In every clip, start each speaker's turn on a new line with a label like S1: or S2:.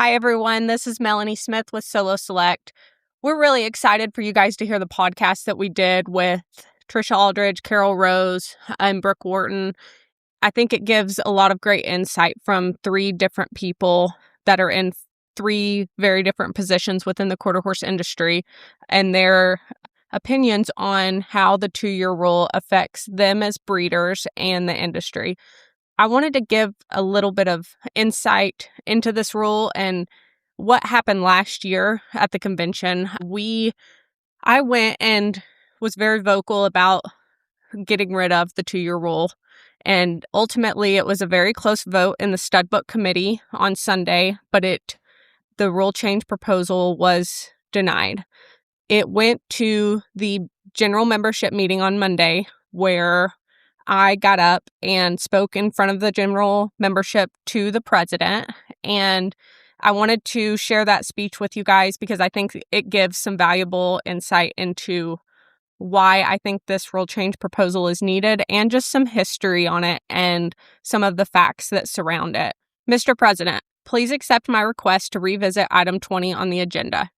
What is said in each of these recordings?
S1: Hi, everyone. This is Melanie Smith with Solo Select. We're really excited for you guys to hear the podcast that we did with Tricia Aldridge, Carol Rose, and Brooke Wharton. I think it gives a lot of great insight from three different people that are in three very different positions within the quarter horse industry and their opinions on how the 2-year rule affects them as breeders and the industry. I wanted to give a little bit of insight into this rule and what happened last year at the convention. I went and was very vocal about getting rid of the 2-year rule. And ultimately, it was a very close vote in the stud book committee on Sunday, but the rule change proposal was denied. It went to the general membership meeting on Monday, where I got up and spoke in front of the general membership to the president, and I wanted to share that speech with you guys because I think it gives some valuable insight into why I think this rule change proposal is needed and just some history on it and some of the facts that surround it. Mr. President, please accept my request to revisit item 20 on the agenda.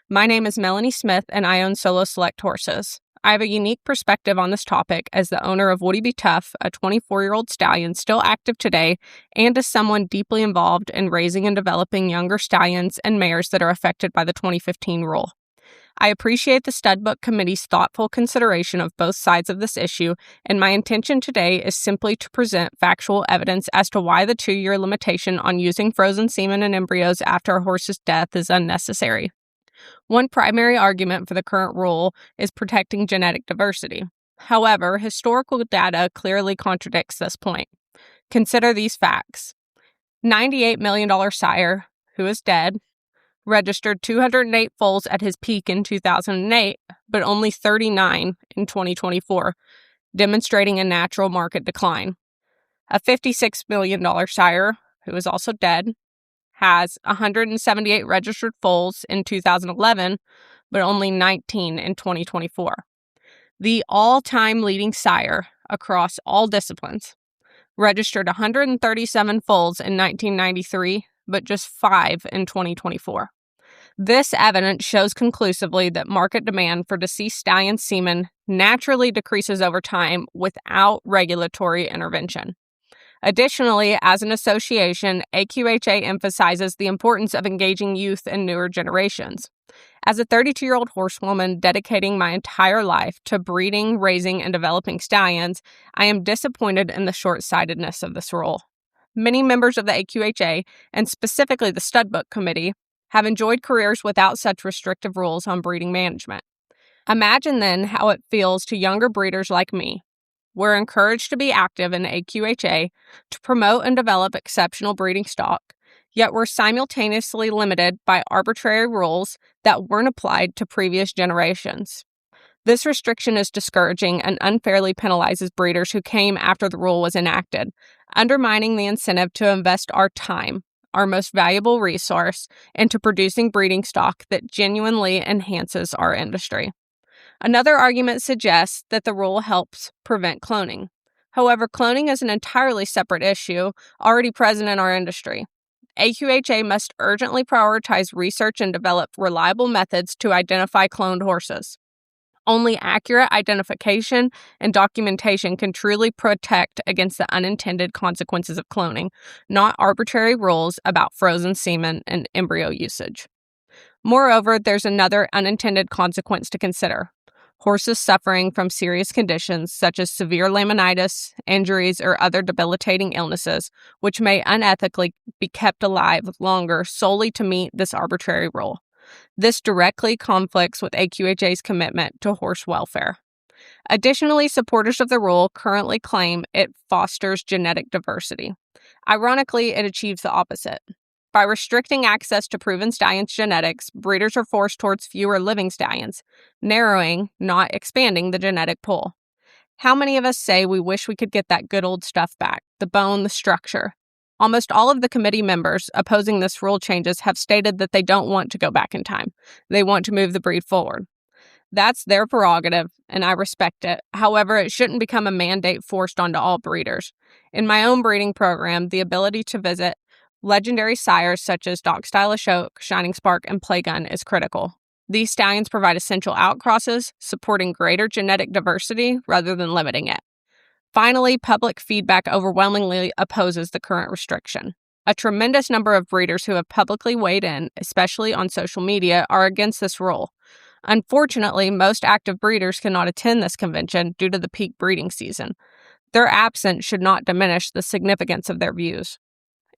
S1: My name is Melanie Smith and I own Solo Select Horses. I have a unique perspective on this topic as the owner of Woody Be Tough, a 24-year-old stallion still active today, and as someone deeply involved in raising and developing younger stallions and mares that are affected by the 2015 rule. I appreciate the stud book committee's thoughtful consideration of both sides of this issue, and my intention today is simply to present factual evidence as to why the 2-year limitation on using frozen semen and embryos after a horse's death is unnecessary. One primary argument for the current rule is protecting genetic diversity. However, historical data clearly contradicts this point. Consider these facts. $98 million sire, who is dead, registered 208 foals at his peak in 2008, but only 39 in 2024, demonstrating a natural market decline. A $56 million sire, who is also dead, has 178 registered foals in 2011, but only 19 in 2024. The all-time leading sire across all disciplines registered 137 foals in 1993, but just 5 in 2024. This evidence shows conclusively that market demand for deceased stallion semen naturally decreases over time without regulatory intervention. Additionally, as an association, AQHA emphasizes the importance of engaging youth and newer generations. As a 32-year-old horsewoman dedicating my entire life to breeding, raising, and developing stallions, I am disappointed in the short-sightedness of this rule. Many members of the AQHA, and specifically the stud book committee, have enjoyed careers without such restrictive rules on breeding management. Imagine then how it feels to younger breeders like me. We're encouraged to be active in AQHA to promote and develop exceptional breeding stock, yet we're simultaneously limited by arbitrary rules that weren't applied to previous generations. This restriction is discouraging and unfairly penalizes breeders who came after the rule was enacted, undermining the incentive to invest our time, our most valuable resource, into producing breeding stock that genuinely enhances our industry. Another argument suggests that the rule helps prevent cloning. However, cloning is an entirely separate issue already present in our industry. AQHA must urgently prioritize research and develop reliable methods to identify cloned horses. Only accurate identification and documentation can truly protect against the unintended consequences of cloning, not arbitrary rules about frozen semen and embryo usage. Moreover, there's another unintended consequence to consider. Horses suffering from serious conditions such as severe laminitis, injuries, or other debilitating illnesses, which may unethically be kept alive longer solely to meet this arbitrary rule. This directly conflicts with AQHA's commitment to horse welfare. Additionally, supporters of the rule currently claim it fosters genetic diversity. Ironically, it achieves the opposite. By restricting access to proven stallions' genetics, breeders are forced towards fewer living stallions, narrowing, not expanding, the genetic pool. How many of us say we wish we could get that good old stuff back, the bone, the structure? Almost all of the committee members opposing this rule changes have stated that they don't want to go back in time. They want to move the breed forward. That's their prerogative, and I respect it. However, it shouldn't become a mandate forced onto all breeders. In my own breeding program, the ability to visit Legendary sires such as Dog Style Ashok, Shining Spark, and Playgun is critical. These stallions provide essential outcrosses, supporting greater genetic diversity rather than limiting it. Finally, public feedback overwhelmingly opposes the current restriction. A tremendous number of breeders who have publicly weighed in, especially on social media, are against this rule. Unfortunately, most active breeders cannot attend this convention due to the peak breeding season. Their absence should not diminish the significance of their views.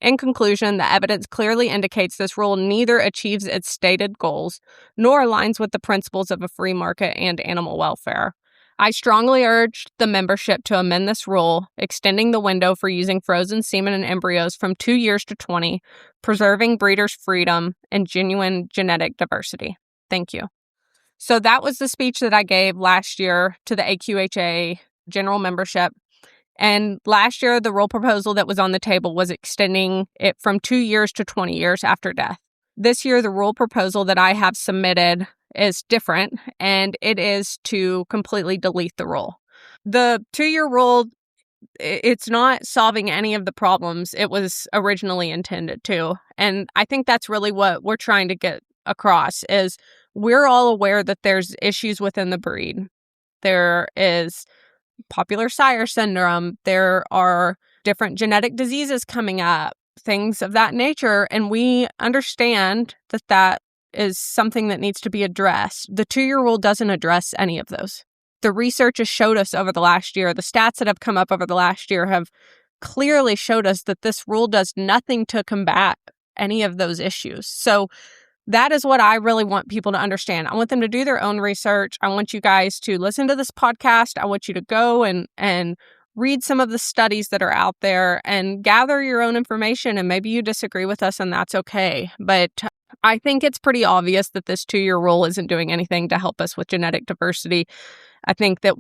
S1: In conclusion, the evidence clearly indicates this rule neither achieves its stated goals nor aligns with the principles of a free market and animal welfare. I strongly urge the membership to amend this rule, extending the window for using frozen semen and embryos from 2 years to 20, preserving breeders' freedom and genuine genetic diversity. Thank you. So that was the speech that I gave last year to the AQHA general membership. And last year, the rule proposal that was on the table was extending it from 2 years to 20 years after death. This year, the rule proposal that I have submitted is different, and it is to completely delete the rule. The 2-year rule, it's not solving any of the problems it was originally intended to. And I think that's really what we're trying to get across is we're all aware that there's issues within the breed. There is popular sire syndrome. There are different genetic diseases coming up, things of that nature. And we understand that that is something that needs to be addressed. The 2-year rule doesn't address any of those. The research has showed us over the last year, the stats that have come up over the last year have clearly showed us that this rule does nothing to combat any of those issues. So that is what I really want people to understand. I want them to do their own research. I want you guys to listen to this podcast. I want you to go and read some of the studies that are out there and gather your own information. And maybe you disagree with us, and that's okay. But I think it's pretty obvious that this 2-year rule isn't doing anything to help us with genetic diversity. I think that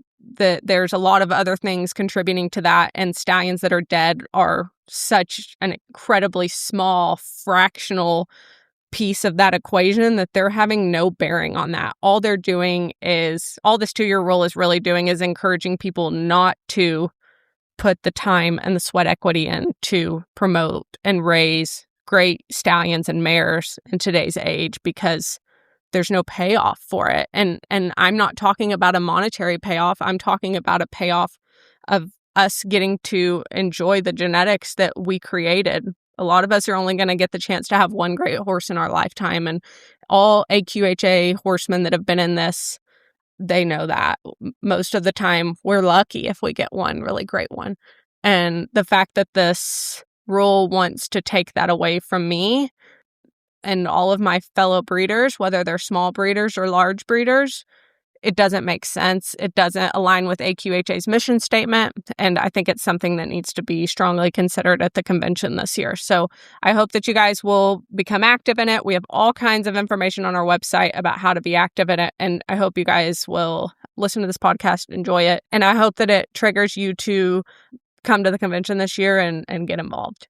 S1: there's a lot of other things contributing to that, and stallions that are dead are such an incredibly small, fractional piece of that equation that they're having no bearing on that. All they're doing is, all this 2-year rule is really doing is encouraging people not to put the time and the sweat equity in to promote and raise great stallions and mares in today's age because there's no payoff for it. And I'm not talking about a monetary payoff. I'm talking about a payoff of us getting to enjoy the genetics that we created. A lot of us are only going to get the chance to have one great horse in our lifetime. And all AQHA horsemen that have been in this, they know that. Most of the time, we're lucky if we get one really great one. And the fact that this rule wants to take that away from me and all of my fellow breeders, whether they're small breeders or large breeders, it doesn't make sense. It doesn't align with AQHA's mission statement. And I think it's something that needs to be strongly considered at the convention this year. So I hope that you guys will become active in it. We have all kinds of information on our website about how to be active in it. And I hope you guys will listen to this podcast, enjoy it. And I hope that it triggers you to come to the convention this year and get involved.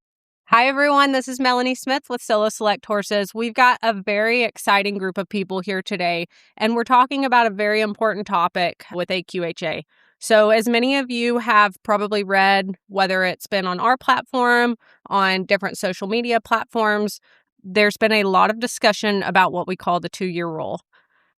S1: Hi, everyone. This is Melanie Smith with Solo Select Horses. We've got a very exciting group of people here today, and we're talking about a very important topic with AQHA. So as many of you have probably read, whether it's been on our platform, on different social media platforms, there's been a lot of discussion about what we call the 2-year rule.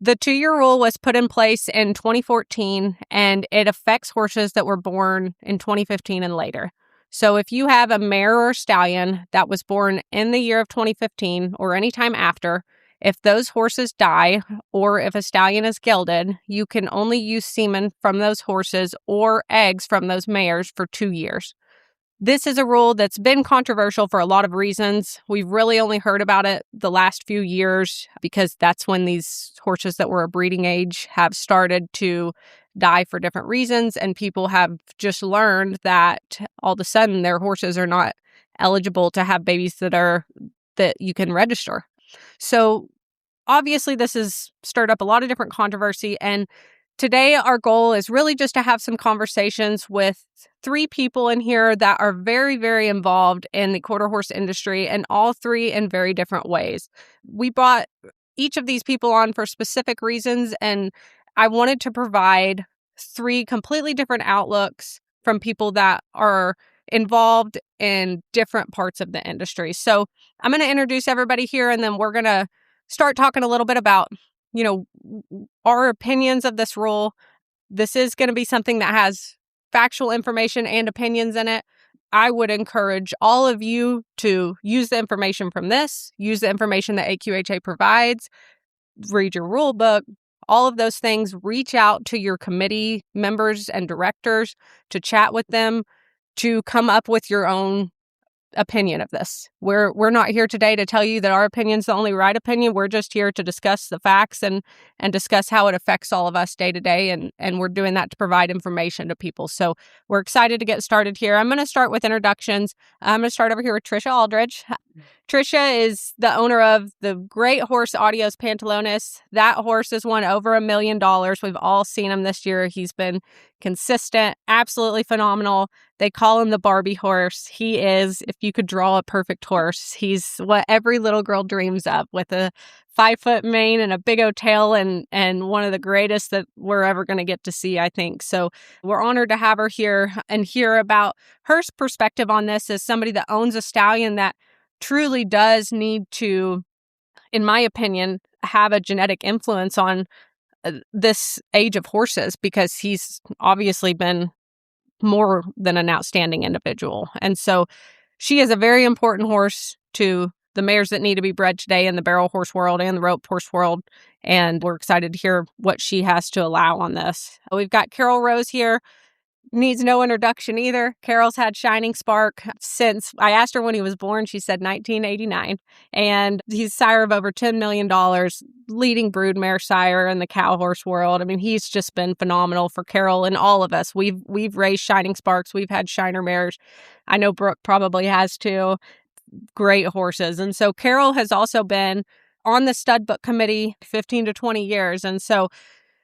S1: The 2-year rule was put in place in 2014, and it affects horses that were born in 2015 and later. So if you have a mare or stallion that was born in the year of 2015 or any time after, if those horses die or if a stallion is gelded, you can only use semen from those horses or eggs from those mares for 2 years. This is a rule that's been controversial for a lot of reasons. We've really only heard about it the last few years because that's when these horses that were a breeding age have started to die for different reasons, and people have just learned that all of a sudden their horses are not eligible to have babies that you can register. So obviously this has stirred up a lot of different controversy, and today our goal is really just to have some conversations with 3 people in here that are very, very involved in the quarter horse industry, and all 3 in very different ways. We brought each of these people on for specific reasons, and I wanted to provide 3 completely different outlooks from people that are involved in different parts of the industry. So I'm going to introduce everybody here, and then we're going to start talking a little bit about, our opinions of this rule. This is going to be something that has factual information and opinions in it. I would encourage all of you to use the information from this, use the information that AQHA provides, read your rule book, all of those things. Reach out to your committee members and directors to chat with them, to come up with your own opinion of this. We're not here today to tell you that our opinion's the only right opinion. We're just here to discuss the facts and discuss how it affects all of us day to day. And we're doing that to provide information to people. So we're excited to get started here. I'm going to start with introductions. I'm going to start over here with Tricia Aldridge. Tricia is the owner of the great horse Adios Pantalones. That horse has won over $1 million. We've all seen him this year. He's been consistent, absolutely phenomenal. They call him the Barbie horse. He is, if you could draw a perfect horse, he's what every little girl dreams of, with a 5-foot mane and a big old tail, and one of the greatest that we're ever going to get to see, I think. So we're honored to have her here and hear about her perspective on this as somebody that owns a stallion that truly does need to, in my opinion, have a genetic influence on this age of horses, because he's obviously been more than an outstanding individual. And so she is a very important horse to the mares that need to be bred today in the barrel horse world and the rope horse world. And we're excited to hear what she has to allow on this. We've got Carol Rose here. Needs no introduction either. Carol's had Shining Spark since, I asked her when he was born, she said 1989. And he's sire of over $10 million, leading broodmare sire in the cow horse world. I mean, he's just been phenomenal for Carol and all of us. We've raised Shining Sparks. We've had Shiner mares. I know Brooke probably has too. Great horses. And so Carol has also been on the stud book committee 15 to 20 years. And so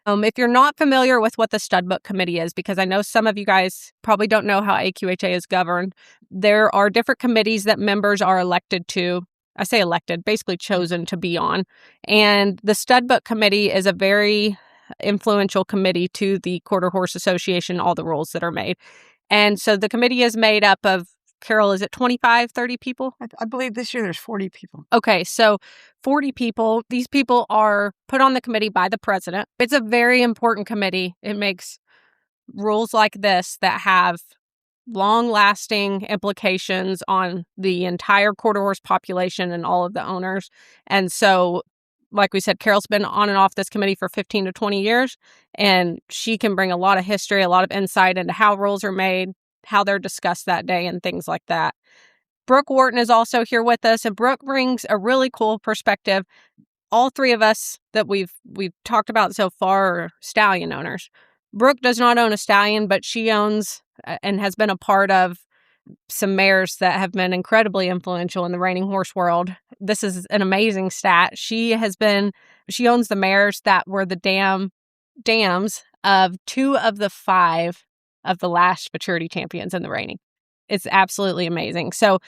S1: if you're not familiar with what the stud book committee is, because I know some of you guys probably don't know how AQHA is governed, there are different committees that members are elected to. I say elected, basically chosen to be on. And the stud book committee is a very influential committee to the Quarter Horse Association, all the rules that are made. And so the committee is made up of, Carol, is it 25, 30 people?
S2: I believe this year there's 40 people.
S1: Okay, so 40 people. These people are put on the committee by the president. It's a very important committee. It makes rules like this that have long-lasting implications on the entire quarter horse population and all of the owners. And so, like we said, Carol's been on and off this committee for 15 to 20 years, and she can bring a lot of history, a lot of insight into how rules are made, how they're discussed that day, and things like that. Brooke Wharton is also here with us, and Brooke brings a really cool perspective. All three of us that we've talked about so far are stallion owners. Brooke does not own a stallion, but she owns and has been a part of some mares that have been incredibly influential in the reining horse world. This is an amazing stat. She owns the mares that were the dams of 2 of the 5 of the last maturity champions in the reining. It's absolutely amazing. So,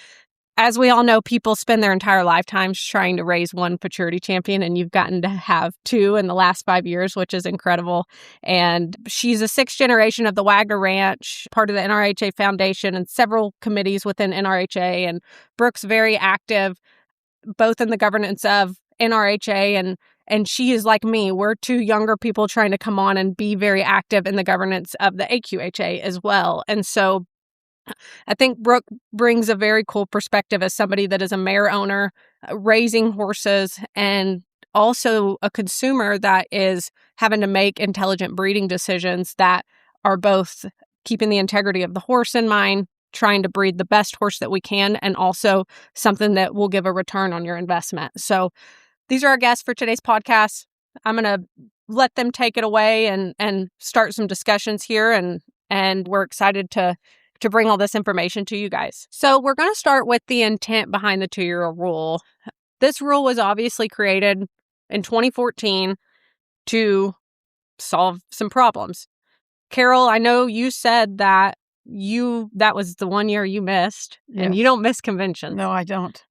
S1: as we all know, people spend their entire lifetimes trying to raise one futurity champion, and you've gotten to have 2 in the last 5 years, which is incredible. And she's a 6th generation of the Wagner Ranch, part of the NRHA Foundation and several committees within NRHA. And Brooke's very active, both in the governance of NRHA and she is like me. We're 2 younger people trying to come on and be very active in the governance of the AQHA as well. And so I think Brooke brings a very cool perspective as somebody that is a mare owner, raising horses, and also a consumer that is having to make intelligent breeding decisions that are both keeping the integrity of the horse in mind, trying to breed the best horse that we can, and also something that will give a return on your investment. So these are our guests for today's podcast. I'm going to let them take it away and start some discussions here, and we're excited to bring all this information to you guys. So we're going to start with the intent behind the 2-year rule. This rule was obviously created in 2014 to solve some problems. Carol, I know you said that that was the 1 year you missed, and you don't miss conventions.
S2: No, I don't.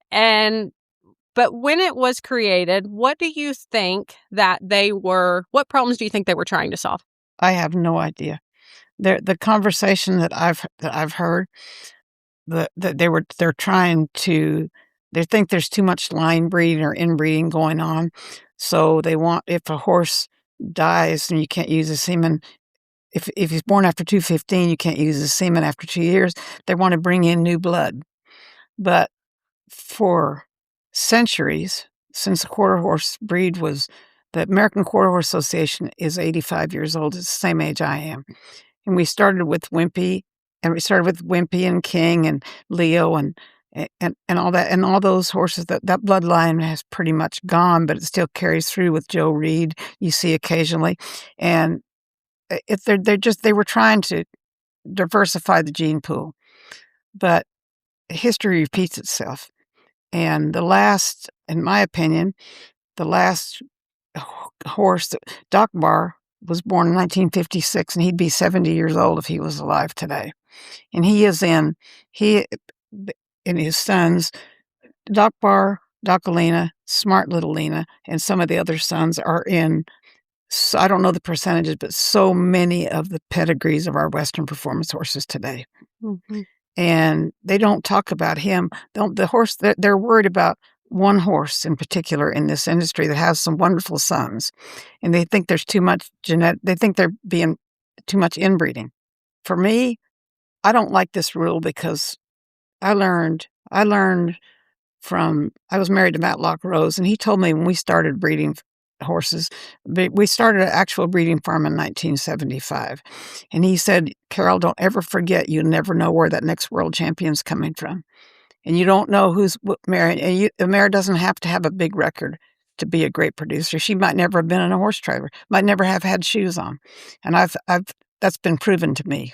S1: But when it was created, what do you think what problems do you think they were trying to solve?
S2: I have no idea. The conversation that I've heard, they're trying to, they think there's too much line breeding or inbreeding going on. So they want, if a horse dies and you can't use his semen, if he's born after 215, you can't use his semen after 2 years. They want to bring in new blood. But for centuries, since the quarter horse breed was, the American Quarter Horse Association is 85 years old. It's the same age I am. And we started with Wimpy, and King and Leo and all that, and all those horses. That bloodline has pretty much gone, but it still carries through with Joe Reed. You see occasionally, and if they were trying to diversify the gene pool, but history repeats itself. And in my opinion, the last horse, Doc Bar, was born in 1956, and he'd be 70 years old if he was alive today. And he and his sons, Doc Bar, Doc Alina, Smart Little Lena, and some of the other sons are in, so I don't know the percentages, but so many of the pedigrees of our Western performance horses today. Mm-hmm. And they don't talk about him. The horse, they're worried about one horse in particular in this industry that has some wonderful sons, and they think there's too much they think they're being too much inbreeding. For me, I don't like this rule because I learned from, I was married to Matlock Rose, and he told me when we started breeding horses, we started an actual breeding farm in 1975. And he said, Carol, don't ever forget, you never know where that next world champion's coming from. And you don't know who's mare. And a mare doesn't have to have a big record to be a great producer. She might never have been in a horse trailer, might never have had shoes on. And that's been proven to me.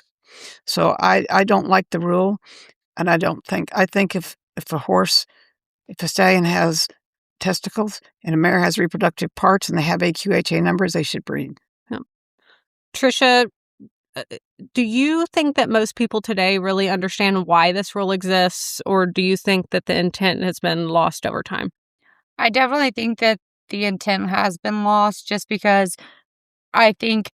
S2: So I don't like the rule. And I think if a stallion has testicles and a mare has reproductive parts and they have AQHA numbers, they should breed.
S1: Yeah. Tricia, do you think that most people today really understand why this rule exists, or do you think that the intent has been lost over time?
S3: I definitely think that the intent has been lost, just because I think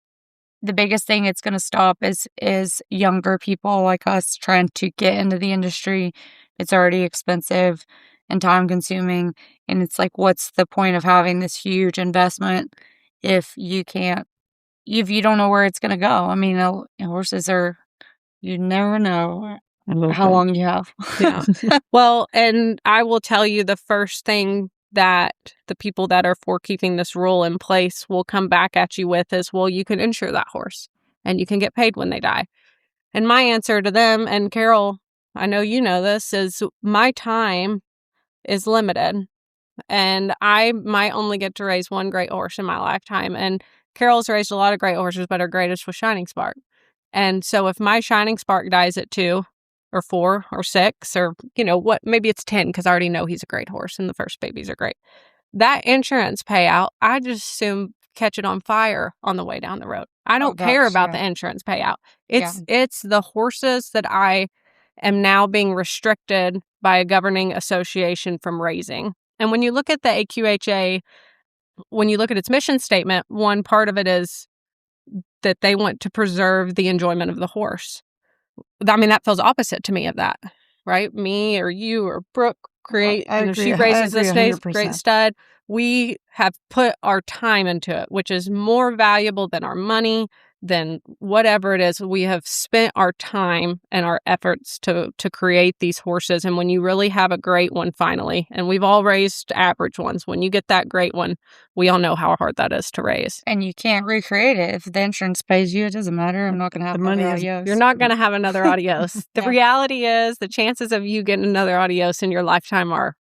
S3: the biggest thing it's going to stop is younger people like us trying to get into the industry. It's already expensive and time consuming, and it's like, what's the point of having this huge investment if you don't know where it's going to go? I mean, horses you never know how long you have.
S1: Yeah. Well, and I will tell you, the first thing that the people that are for keeping this rule in place will come back at you with is, well, you can insure that horse and you can get paid when they die. And my answer to them, and Carol, I know you know this, is my time is limited, and I might only get to raise one great horse in my lifetime. And Carol's raised a lot of great horses, but her greatest was Shining Spark. And so if my Shining Spark dies at 2 or 4 or 6 or, maybe it's 10, because I already know he's a great horse and the first babies are great, that insurance payout, I just assume catch it on fire on the way down the road. I don't care about the insurance payout. It's the horses that I am now being restricted by a governing association from raising. And when you look at the AQHA, when you look at its mission statement, one part of it is that they want to preserve the enjoyment of the horse. I mean, that feels opposite to me of that, right? Me or you or Brooke create, she raises this great stud. We have put our time into it, which is more valuable than our money, than whatever it is. We have spent our time and our efforts to create these horses. And when you really have a great one finally, and we've all raised average ones, when you get that great one, we all know how hard that is to raise.
S3: And you can't recreate it. If the insurance pays you, it doesn't matter. I'm not going to have another adios.
S1: You're not going to have another adios. The reality is the chances of you getting another adios in your lifetime are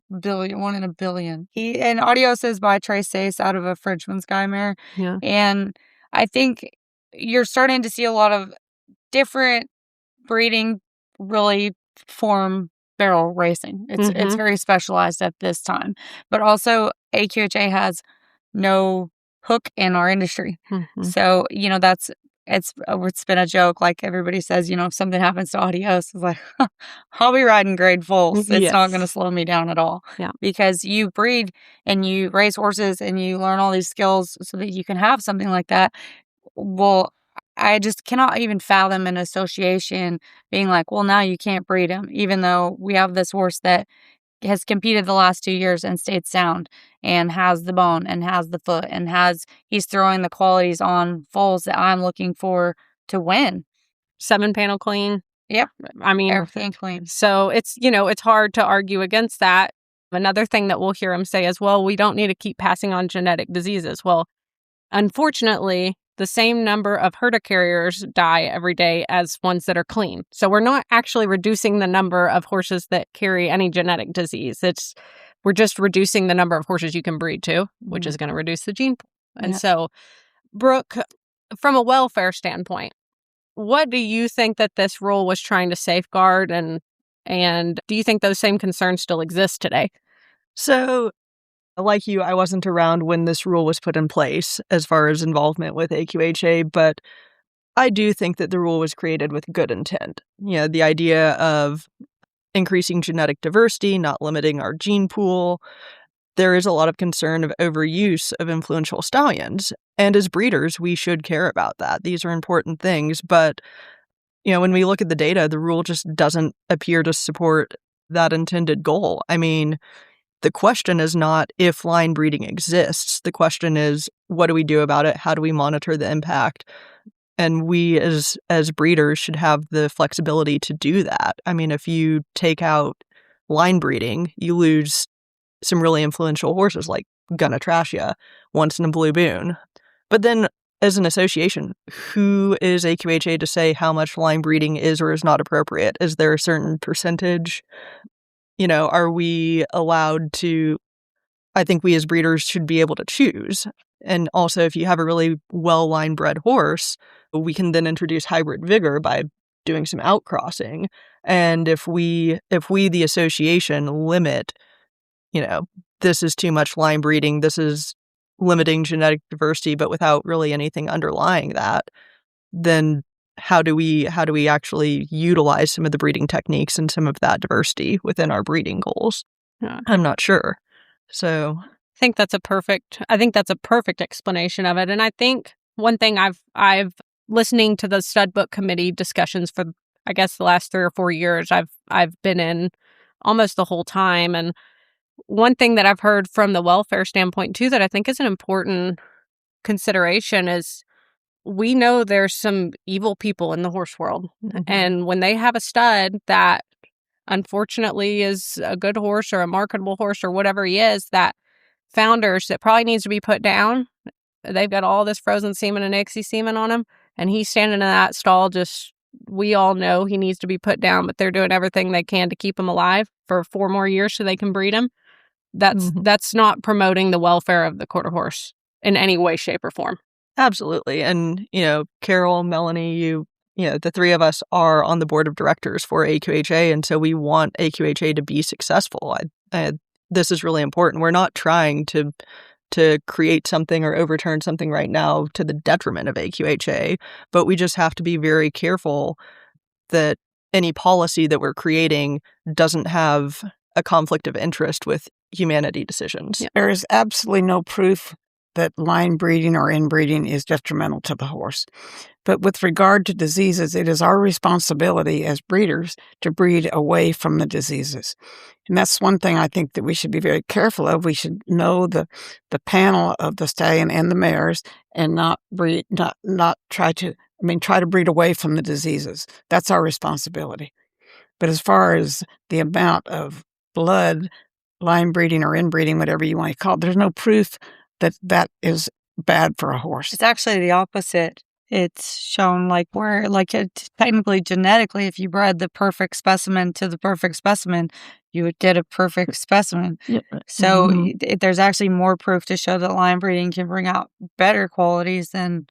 S3: 1 in a billion. And adios is by Trace out of a Frenchman's Guy mare.
S1: Yeah.
S3: And I think you're starting to see a lot of different breeding really form barrel racing. It's very specialized at this time. But also AQHA has no hook in our industry. Mm-hmm. So, it's been a joke. Like everybody says, if something happens to adios, it's like, I'll be riding grade fulls. It's not going to slow me down at all.
S1: Yeah.
S3: Because you breed and you raise horses and you learn all these skills so that you can have something like that. Well, I just cannot even fathom an association being like, well, now you can't breed him, even though we have this horse that has competed the last 2 years and stayed sound and has the bone and has the foot and he's throwing the qualities on foals that I'm looking for to win.
S1: 7-panel clean.
S3: Yep.
S1: I mean,
S3: everything clean.
S1: So it's, it's hard to argue against that. Another thing that we'll hear him say is, well, we don't need to keep passing on genetic diseases. Well, unfortunately, the same number of carriers die every day as ones that are clean. So we're not actually reducing the number of horses that carry any genetic disease. We're just reducing the number of horses you can breed to, which is going to reduce the gene pool. And so, Brooke, from a welfare standpoint, what do you think that this rule was trying to safeguard, and do you think those same concerns still exist today?
S4: So, like you, I wasn't around when this rule was put in place as far as involvement with AQHA, but I do think that the rule was created with good intent. The idea of increasing genetic diversity, not limiting our gene pool. There is a lot of concern of overuse of influential stallions, and as breeders, we should care about that. These are important things, but when we look at the data, the rule just doesn't appear to support that intended goal. I mean, the question is not if line breeding exists. The question is, what do we do about it? How do we monitor the impact? And we as breeders should have the flexibility to do that. I mean, if you take out line breeding, you lose some really influential horses like Tricia, once in a blue moon. But then as an association, who is AQHA to say how much line breeding is or is not appropriate? Is there a certain percentage? Are we allowed to? I think we as breeders should be able to choose. And also, if you have a really well line bred horse, we can then introduce hybrid vigor by doing some outcrossing. And if we the association limit, this is too much line breeding, this is limiting genetic diversity, but without really anything underlying that, then how do we actually utilize some of the breeding techniques and some of that diversity within our breeding goals? I'm not sure. So
S1: I think that's a perfect explanation of it. And I think one thing I've listening to the stud book committee discussions for, I guess, the last 3 or 4 years, I've been in almost the whole time. And one thing that I've heard from the welfare standpoint too, that I think is an important consideration is, we know there's some evil people in the horse world. Mm-hmm. And when they have a stud that unfortunately is a good horse or a marketable horse or whatever he is, that founders that probably needs to be put down, they've got all this frozen semen and ICSI semen on him, and he's standing in that stall we all know he needs to be put down, but they're doing everything they can to keep him alive for 4 more years so they can breed him. That's not promoting the welfare of the quarter horse in any way, shape, or form.
S4: Absolutely. And, Carol, Melanie, the 3 of us are on the board of directors for AQHA, and so we want AQHA to be successful. This is really important. We're not trying to create something or overturn something right now to the detriment of AQHA, but we just have to be very careful that any policy that we're creating doesn't have a conflict of interest with humanity decisions.
S2: There is absolutely no proof that line breeding or inbreeding is detrimental to the horse. But with regard to diseases, it is our responsibility as breeders to breed away from the diseases. And that's one thing I think that we should be very careful of. We should know the panel of the stallion and the mares and not try to breed away from the diseases. That's our responsibility. But as far as the amount of blood, line breeding or inbreeding, whatever you want to call it, there's no proof that is bad for a horse.
S3: It's actually the opposite. It's shown technically genetically, if you bred the perfect specimen to the perfect specimen, you would get a perfect specimen.
S2: Yep.
S3: So there's actually more proof to show that line breeding can bring out better qualities than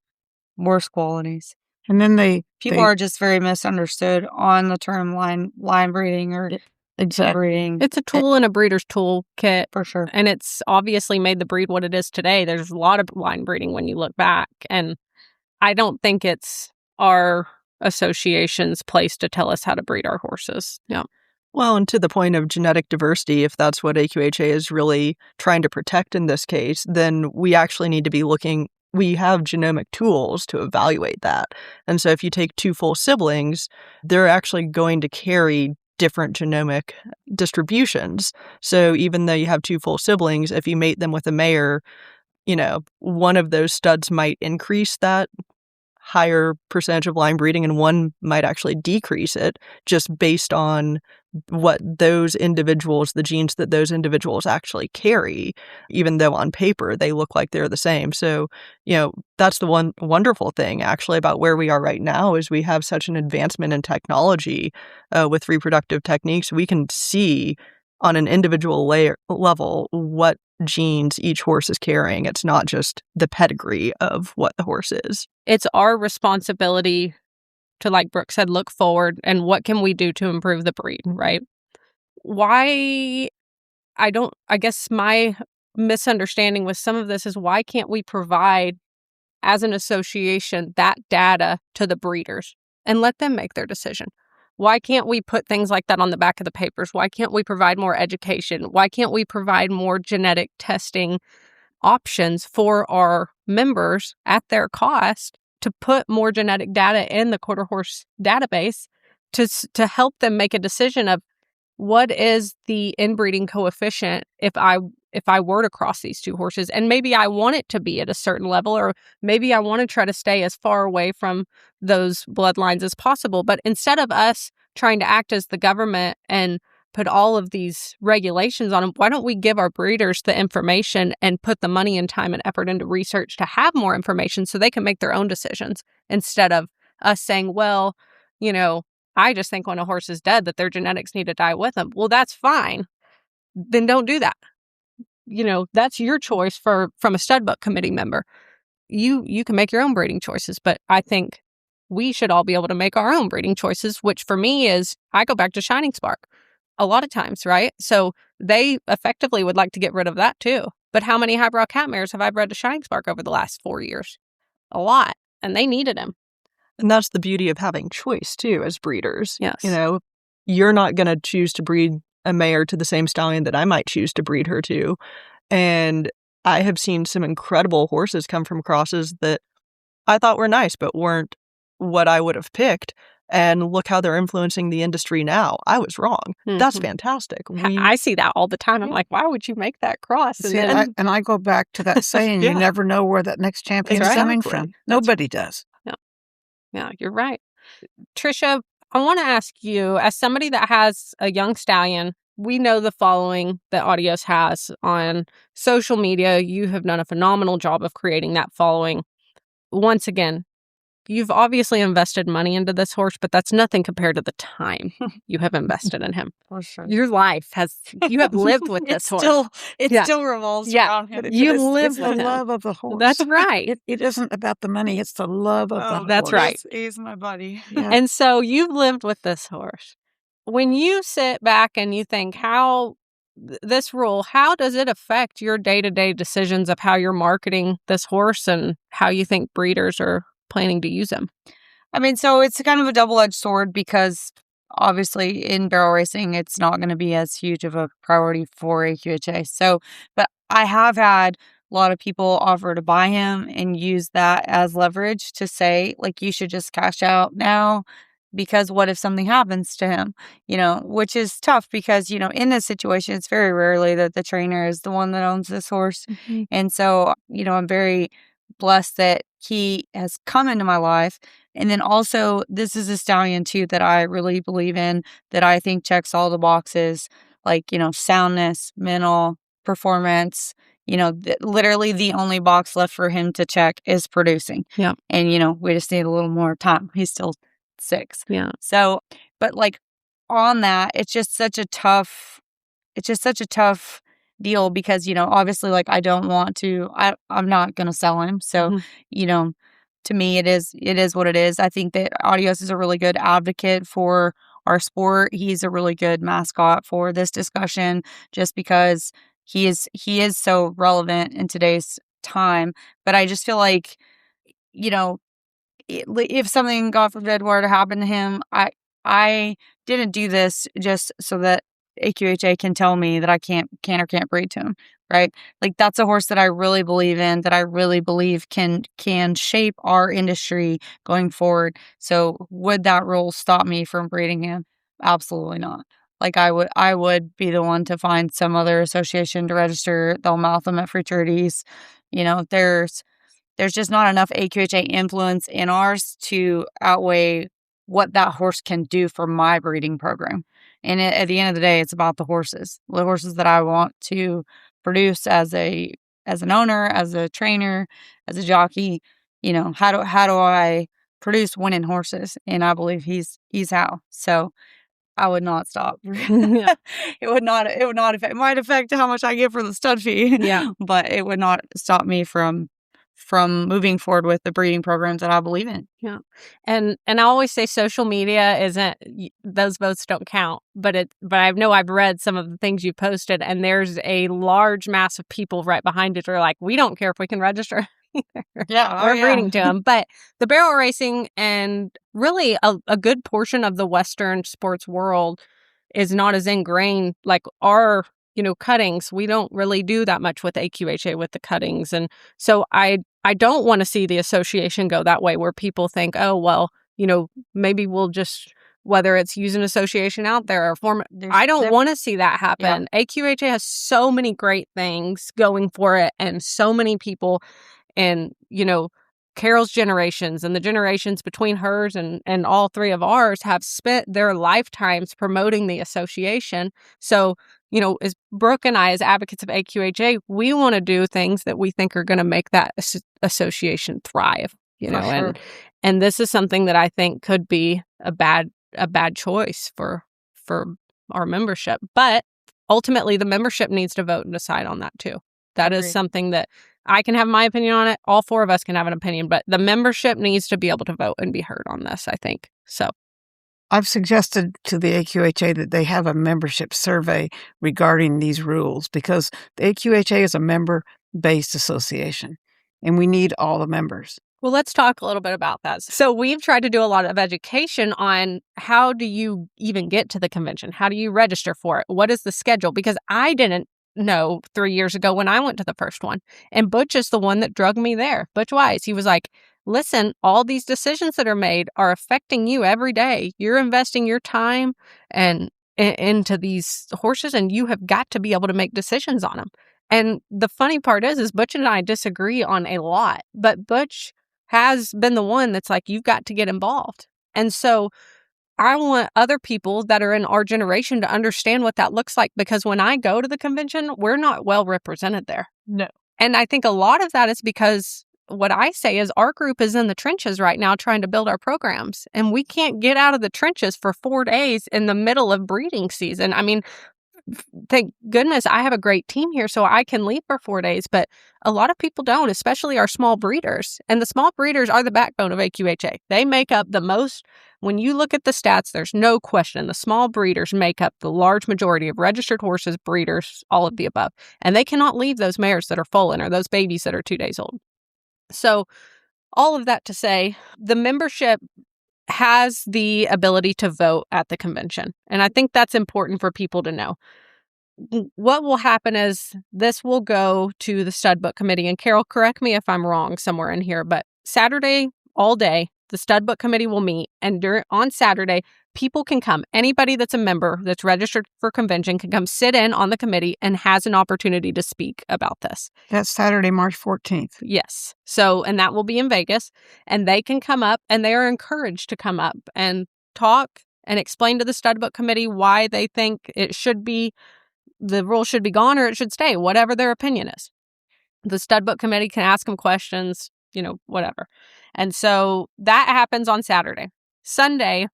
S3: worse qualities.
S2: And then
S3: people are just very misunderstood on the term line breeding or breeding.
S1: It's a tool in a breeder's toolkit.
S3: For sure.
S1: And it's obviously made the breed what it is today. There's a lot of line breeding when you look back. And I don't think it's our association's place to tell us how to breed our horses. Yeah.
S4: Well, and to the point of genetic diversity, if that's what AQHA is really trying to protect in this case, then we actually need to be looking we have genomic tools to evaluate that. And so if you take two full siblings, they're actually going to carry different genomic distributions. So even though you have two full siblings, if you mate them with a mare, one of those studs might increase that higher percentage of line breeding and one might actually decrease it, just based on what those individuals, the genes that those individuals actually carry, even though on paper they look like they're the same. So, that's the one wonderful thing actually about where we are right now is we have such an advancement in technology with reproductive techniques. We can see on an individual level what genes each horse is carrying. It's not just the pedigree of what the horse is.
S1: It's our responsibility to, like Brooke said, look forward and what can we do to improve the breed, right? I guess my misunderstanding with some of this is why can't we provide, as an association, that data to the breeders and let them make their decision? Why can't we put things like that on the back of the papers? Why can't we provide more education? Why can't we provide more genetic testing options for our members at their cost to put more genetic data in the quarter horse database to help them make a decision of what is the inbreeding coefficient if I were to cross these two horses? And maybe I want it to be at a certain level, or maybe I want to try to stay as far away from those bloodlines as possible. But instead of us trying to act as the government and put all of these regulations on them, why don't we give our breeders the information and put the money and time and effort into research to have more information so they can make their own decisions, instead of us saying, well, I just think when a horse is dead that their genetics need to die with them. Well, that's fine. Then don't do that. That's your choice from a stud book committee member. You can make your own breeding choices, but I think we should all be able to make our own breeding choices, which for me is I go back to Shining Spark a lot of times, right? So they effectively would like to get rid of that too. But how many highbrow cat mares have I bred to Shining Spark over the last 4 years? A lot. And they needed him.
S4: And that's the beauty of having choice too as breeders.
S1: Yes.
S4: You're not going to choose to breed a mare to the same stallion that I might choose to breed her to. And I have seen some incredible horses come from crosses that I thought were nice, but weren't what I would have picked. And look how they're influencing the industry now. I was wrong. Mm-hmm. That's fantastic.
S1: I see that all the time. I'm like, why would you make that cross?
S2: And I go back to that saying, you never know where that next champion is coming from. Nobody does.
S1: Yeah, you're right. Tricia, I want to ask you, as somebody that has a young stallion, we know the following that Audios has on social media. You have done a phenomenal job of creating that following. Once again, you've obviously invested money into this horse, but that's nothing compared to the time you have invested in him.
S3: For sure.
S1: Your life you have lived with this horse.
S3: It still revolves around him.
S1: You live with
S2: the love of the horse.
S1: That's right.
S2: It isn't about the money. It's the love of the horse.
S1: That's right.
S3: He's my buddy.
S2: Yeah.
S1: And so you've lived with this horse. When you sit back and you think this rule, how does it affect your day-to-day decisions of how you're marketing this horse and how you think breeders are planning to use him?
S3: I mean, so it's kind of a double-edged sword because obviously in barrel racing, it's not going to be as huge of a priority for AQHA. So, but I have had a lot of people offer to buy him and use that as leverage to say, like, you should just cash out now because what if something happens to him, which is tough because, in this situation, it's very rarely that the trainer is the one that owns this horse. Mm-hmm. And so, I'm very blessed that he has come into my life. And then also, this is a stallion too that I really believe in, that I think checks all the boxes, like, soundness, mental, performance. Literally the only box left for him to check is producing.
S1: Yeah.
S3: And, we just need a little more time. He's still 6.
S1: Yeah.
S3: So, but like on that, it's just such a tough deal because, obviously, like, I don't want to, I'm not going to sell him. So, mm-hmm. To me, it is what it is. I think that Audios is a really good advocate for our sport. He's a really good mascot for this discussion just because he is so relevant in today's time. But I just feel like, if something, God forbid, were to happen to him, I didn't do this just so that AQHA can tell me that I can or can't breed to him, right? Like, that's a horse that I really believe in, that I really believe can shape our industry going forward. So would that rule stop me from breeding him? Absolutely not. Like, I would be the one to find some other association to register. They'll mouth them at futurities. You know, there's just not enough AQHA influence in ours to outweigh what that horse can do for my breeding program. And at the end of the day, it's about the horses that I want to produce as an owner, as a trainer, as a jockey. You know, how do I produce winning horses? And I believe he's how. So I would not stop.
S1: Yeah.
S3: It would not affect, it might affect how much I get for the stud fee.
S1: Yeah.
S3: But it would not stop me from moving forward with the breeding programs that I believe in.
S1: Yeah. And I always say social media isn't, those votes don't count, but I know I've read some of the things you posted, and there's a large mass of people right behind it who are like, we don't care if we can register.
S3: Yeah.
S1: We're breeding to them. But the barrel racing and really a good portion of the Western sports world is not as ingrained like our, cuttings. We don't really do that much with AQHA with the cuttings. And so I don't want to see the association go that way where people think, oh, well, maybe we'll just, whether it's use an association out there or form. I don't want to see that happen. Yeah. AQHA has so many great things going for it, and so many people, and, Carol's generations and the generations between hers and all three of ours have spent their lifetimes promoting the association. So, as Brooke and I, as advocates of AQHA, we want to do things that we think are going to make that association thrive, sure. And this is something that I think could be a bad choice for our membership. But ultimately, the membership needs to vote and decide on that too. That is something that I can have my opinion on it. All four of us can have an opinion, but the membership needs to be able to vote and be heard on this, I think. So
S2: I've suggested to the AQHA that they have a membership survey regarding these rules, because the AQHA is a member-based association, and we need all the members.
S1: Well, let's talk a little bit about that. So we've tried to do a lot of education on how do you even get to the convention? How do you register for it? What is the schedule? Because I didn't know 3 years ago when I went to the first one. And Butch is the one that drugged me there. Butch Wise, he was like, listen, all these decisions that are made are affecting you every day. You're investing your time and into these horses, and you have got to be able to make decisions on them. And the funny part is Butch and I disagree on a lot, but Butch has been the one that's like, you've got to get involved. And so I want other people that are in our generation to understand what that looks like, because when I go to the convention, we're not well represented there.
S4: No.
S1: And I think a lot of that is because what I say is our group is in the trenches right now trying to build our programs, and we can't get out of the trenches for 4 days in the middle of breeding season. I mean, thank goodness I have a great team here so I can leave for 4 days, but a lot of people don't, especially our small breeders. And the small breeders are the backbone of AQHA. They make up the most. When you look at the stats, there's no question the small breeders make up the large majority of registered horses, breeders, all of the above. And they cannot leave those mares that are foaling or those babies that are 2 days old. So all of that to say, the membership has the ability to vote at the convention. And I think that's important for people to know. What will happen is this will go to the stud book committee. And Carol, correct me if I'm wrong somewhere in here, but Saturday all day, the stud book committee will meet. And on Saturday, people can come. Anybody that's a member that's registered for convention can come sit in on the committee and has an opportunity to speak about this.
S2: That's Saturday, March 14th.
S1: Yes. So, and that will be in Vegas. And they can come up, and they are encouraged to come up and talk and explain to the stud book committee why they think it should be, the rule should be gone or it should stay, whatever their opinion is. The stud book committee can ask them questions, whatever. And so that happens on Saturday. Sunday,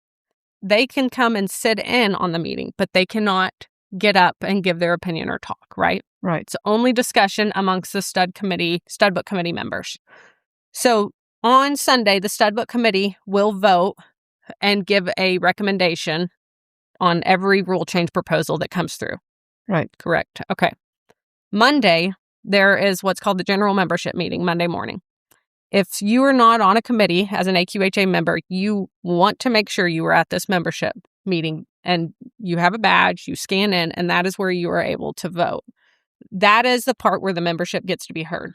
S1: they can come and sit in on the meeting, but they cannot get up and give their opinion or talk, right?
S2: Right.
S1: It's only discussion amongst the stud book committee members. So on Sunday, the stud book committee will vote and give a recommendation on every rule change proposal that comes through.
S2: Right.
S1: Correct. Okay. Monday, there is what's called the general membership meeting, Monday morning. If you are not on a committee as an AQHA member, you want to make sure you are at this membership meeting and you have a badge, you scan in, and that is where you are able to vote. That is the part where the membership gets to be heard.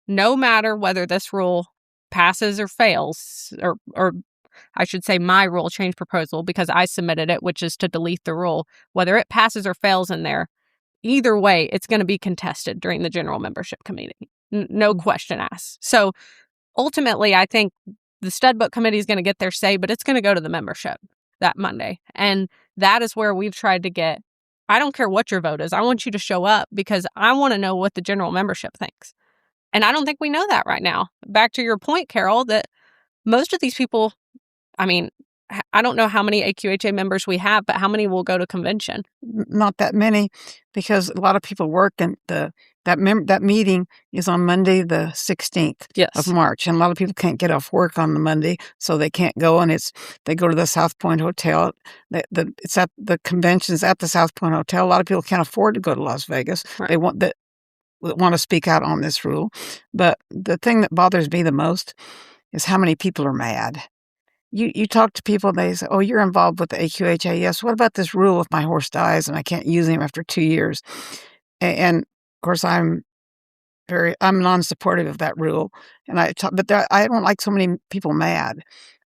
S1: No matter whether this rule passes or fails, or I should say my rule change proposal, because I submitted it, which is to delete the rule, whether it passes or fails in there, either way, it's going to be contested during the general membership committee. No question asked. So ultimately, I think the stud book committee is going to get their say, but it's going to go to the membership that Monday. And that is where we've tried to get, I don't care what your vote is. I want you to show up because I want to know what the general membership thinks. And I don't think we know that right now. Back to your point, Carol, that most of these people, I mean, I don't know how many AQHA members we have, but how many will go to convention?
S2: Not that many, because a lot of people work, and that meeting is on Monday, the 16th of March, and a lot of people can't get off work on the Monday, so they can't go. And they go to the South Point Hotel. It's at the convention's at the South Point Hotel. A lot of people can't afford to go to Las Vegas.
S1: Right.
S2: They want to speak out on this rule, but the thing that bothers me the most is how many people are mad. You talk to people, they say, "Oh, you're involved with the AQHA." Yes. What about this rule if my horse dies and I can't use him after 2 years? And of course, I'm non-supportive of that rule. And I don't like so many people mad.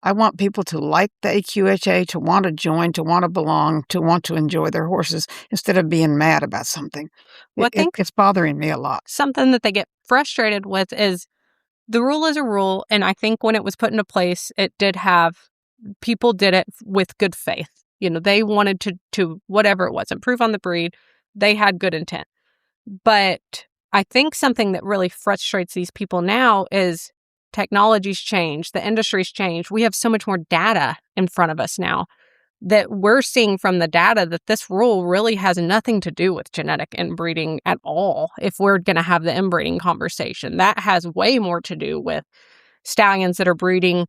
S2: I want people to like the AQHA, to want to join, to want to belong, to want to enjoy their horses instead of being mad about something.
S1: Well, I think
S2: it's bothering me a lot.
S1: Something that they get frustrated with is the rule is a rule, and I think when it was put into place, people did it with good faith. They wanted to whatever it was, improve on the breed. They had good intent. But I think something that really frustrates these people now is technology's changed, the industry's changed. We have so much more data in front of us now that we're seeing from the data that this rule really has nothing to do with genetic inbreeding at all. If we're going to have the inbreeding conversation, that has way more to do with stallions that are breeding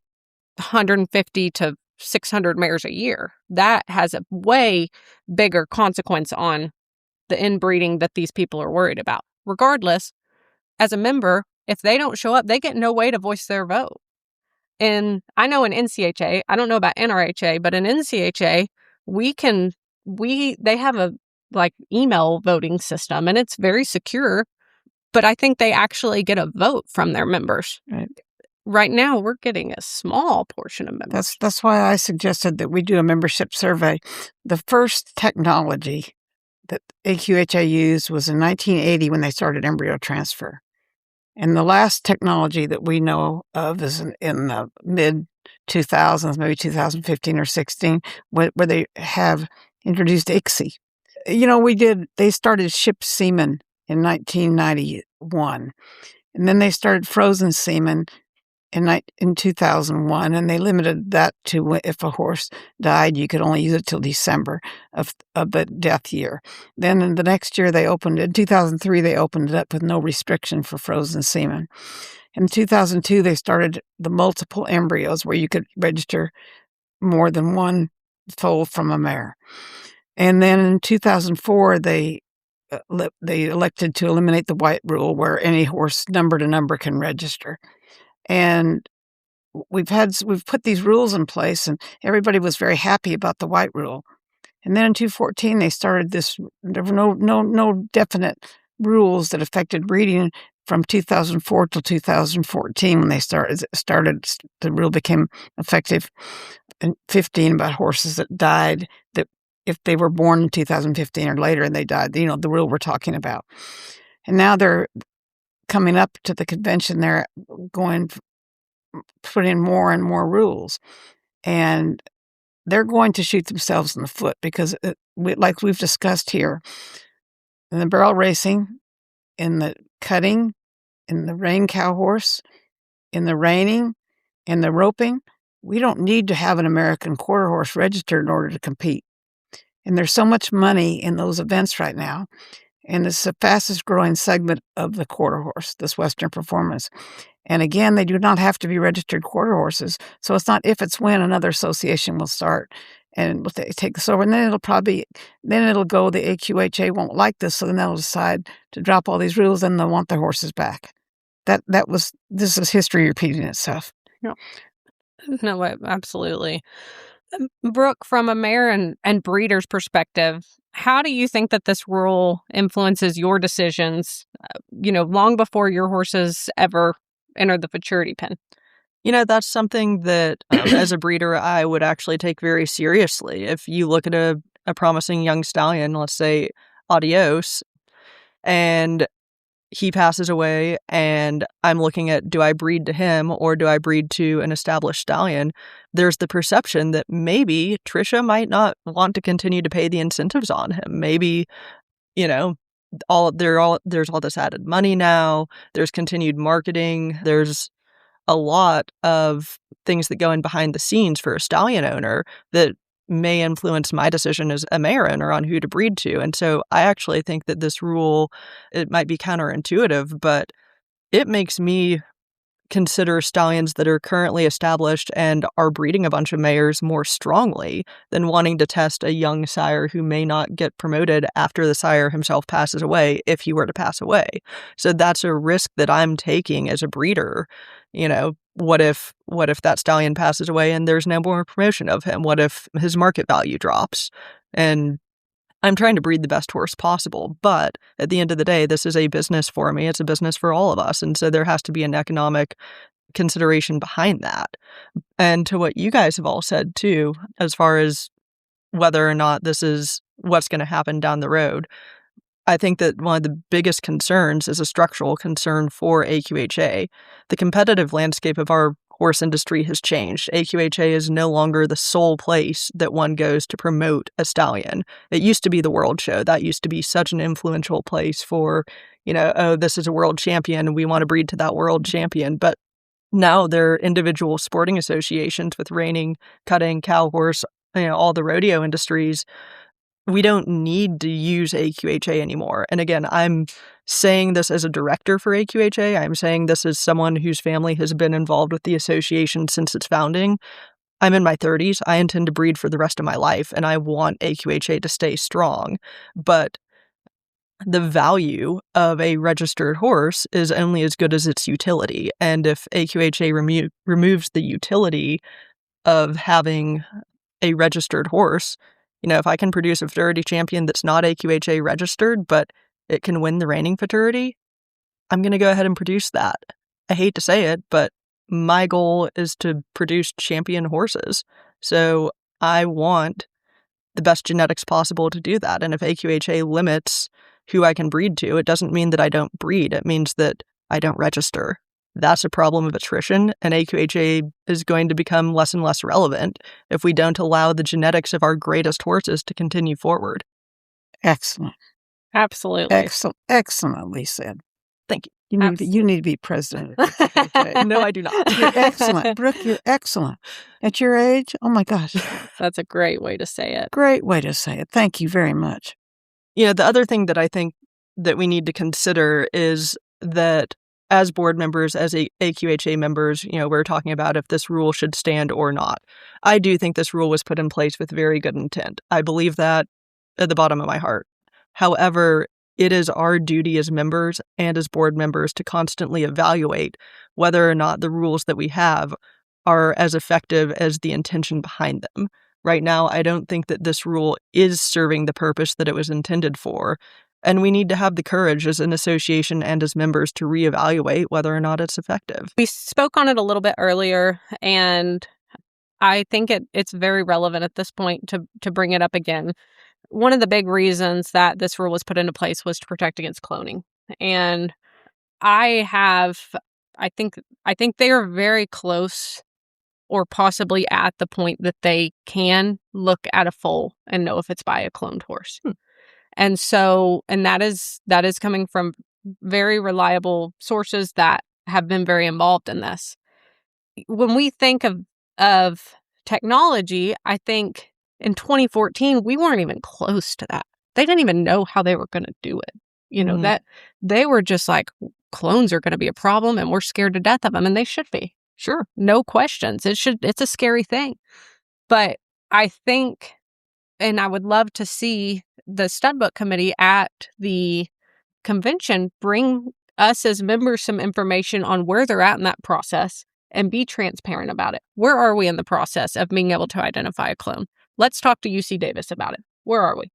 S1: 150 to 600 mares a year. That has a way bigger consequence on the inbreeding that these people are worried about. Regardless, as a member, if they don't show up, they get no way to voice their vote. And I know in NCHA, I don't know about NRHA, but in NCHA, they have a email voting system, and it's very secure, but I think they actually get a vote from their members. Right now, we're getting a small portion of members.
S2: That's why I suggested that we do a membership survey. The first technology that AQHA used was in 1980 when they started embryo transfer. And the last technology that we know of is in the mid-2000s, maybe 2015 or 16, where they have introduced ICSI. They started shipped semen in 1991. And then they started frozen semen in 2001, and they limited that to if a horse died, you could only use it till December of the death year. Then in the next year, in 2003, they opened it up with no restriction for frozen semen. In 2002, they started the multiple embryos where you could register more than one foal from a mare. And then in 2004, they elected to eliminate the white rule where any horse number to number can register. And we've put these rules in place, and everybody was very happy about the white rule. And then in 2014, they started this. There were no definite rules that affected breeding from 2004 till 2014 when they started. The rule became effective in 2015 about horses that died, that if they were born in 2015 or later and they died, the rule we're talking about. And now they're coming up to the convention, they're going to put in more and more rules, and they're going to shoot themselves in the foot because, like we've discussed here, in the barrel racing, in the cutting, in the rein cow horse, in the reining, in the roping, we don't need to have an American quarter horse registered in order to compete. And there's so much money in those events right now. And it's the fastest growing segment of the quarter horse, this Western performance. And again, they do not have to be registered quarter horses. So it's not if, it's when another association will start and will take this over. And then it'll go, the AQHA won't like this. So then they'll decide to drop all these rules and they'll want their horses back. This is history repeating itself.
S1: No, absolutely. Brooke, from a mare and breeder's perspective, how do you think that this rule influences your decisions, long before your horses ever enter the futurity pen?
S4: That's something that, as a breeder, I would actually take very seriously. If you look at a promising young stallion, let's say Adios, and he passes away, and I'm looking at, do I breed to him or do I breed to an established stallion? There's the perception that maybe Tricia might not want to continue to pay the incentives on him. Maybe, there's all this added money now. There's continued marketing. There's a lot of things that go in behind the scenes for a stallion owner that may influence my decision as a mare owner on who to breed to. And so I actually think that this rule, it might be counterintuitive, but it makes me consider stallions that are currently established and are breeding a bunch of mares more strongly than wanting to test a young sire who may not get promoted after the sire himself passes away, if he were to pass away. So that's a risk that I'm taking as a breeder. What if that stallion passes away and there's no more promotion of him? What if his market value drops? And I'm trying to breed the best horse possible, but at the end of the day, this is a business for me. It's a business for all of us. And so there has to be an economic consideration behind that. And to what you guys have all said too, as far as whether or not this is what's going to happen down the road, I think that one of the biggest concerns is a structural concern for AQHA. The competitive landscape of our horse industry has changed. AQHA is no longer the sole place that one goes to promote a stallion. It used to be the World Show. That used to be such an influential place for, this is a world champion, we want to breed to that world champion. But now there are individual sporting associations with reining, cutting, cow horse, all the rodeo industries. We don't need to use AQHA anymore. And again, I'm saying this as a director for AQHA. I'm saying this as someone whose family has been involved with the association since its founding. I'm in my 30s. I intend to breed for the rest of my life, and I want AQHA to stay strong. But the value of a registered horse is only as good as its utility. And if AQHA removes the utility of having a registered horse, if I can produce a futurity champion that's not AQHA registered, but it can win the reining futurity, I'm going to go ahead and produce that. I hate to say it, but my goal is to produce champion horses. So I want the best genetics possible to do that. And if AQHA limits who I can breed to, it doesn't mean that I don't breed. It means that I don't register. That's a problem of attrition, and AQHA is going to become less and less relevant if we don't allow the genetics of our greatest horses to continue forward.
S2: Excellent.
S1: Absolutely.
S2: Excellently said.
S4: Thank you.
S2: You need to be president of AQHA.
S4: No, I do not.
S2: You're excellent. Brooke, you're excellent. At your age, oh my gosh.
S1: That's a great way to say it.
S2: Great way to say it. Thank you very much.
S4: The other thing that I think that we need to consider is that as board members, as AQHA members, we're talking about if this rule should stand or not. I do think this rule was put in place with very good intent. I believe that at the bottom of my heart. However, it is our duty as members and as board members to constantly evaluate whether or not the rules that we have are as effective as the intention behind them. Right now, I don't think that this rule is serving the purpose that it was intended for. And we need to have the courage as an association and as members to reevaluate whether or not it's effective.
S1: We spoke on it a little bit earlier, and I think it's very relevant at this point to bring it up again. One of the big reasons that this rule was put into place was to protect against cloning. And I think they are very close, or possibly at the point that they can look at a foal and know if it's by a cloned horse. And that is coming from very reliable sources that have been very involved in this. When we think of technology, I think in 2014, we weren't even close to that. They didn't even know how they were going to do it. That they were just like, clones are going to be a problem and we're scared to death of them. And they should be. Sure. No questions. It's a scary thing. But I think, and I would love to see the Studbook Committee at the convention bring us as members some information on where they're at in that process and be transparent about it. Where are we in the process of being able to identify a clone? Let's talk to UC Davis about it. Where are we?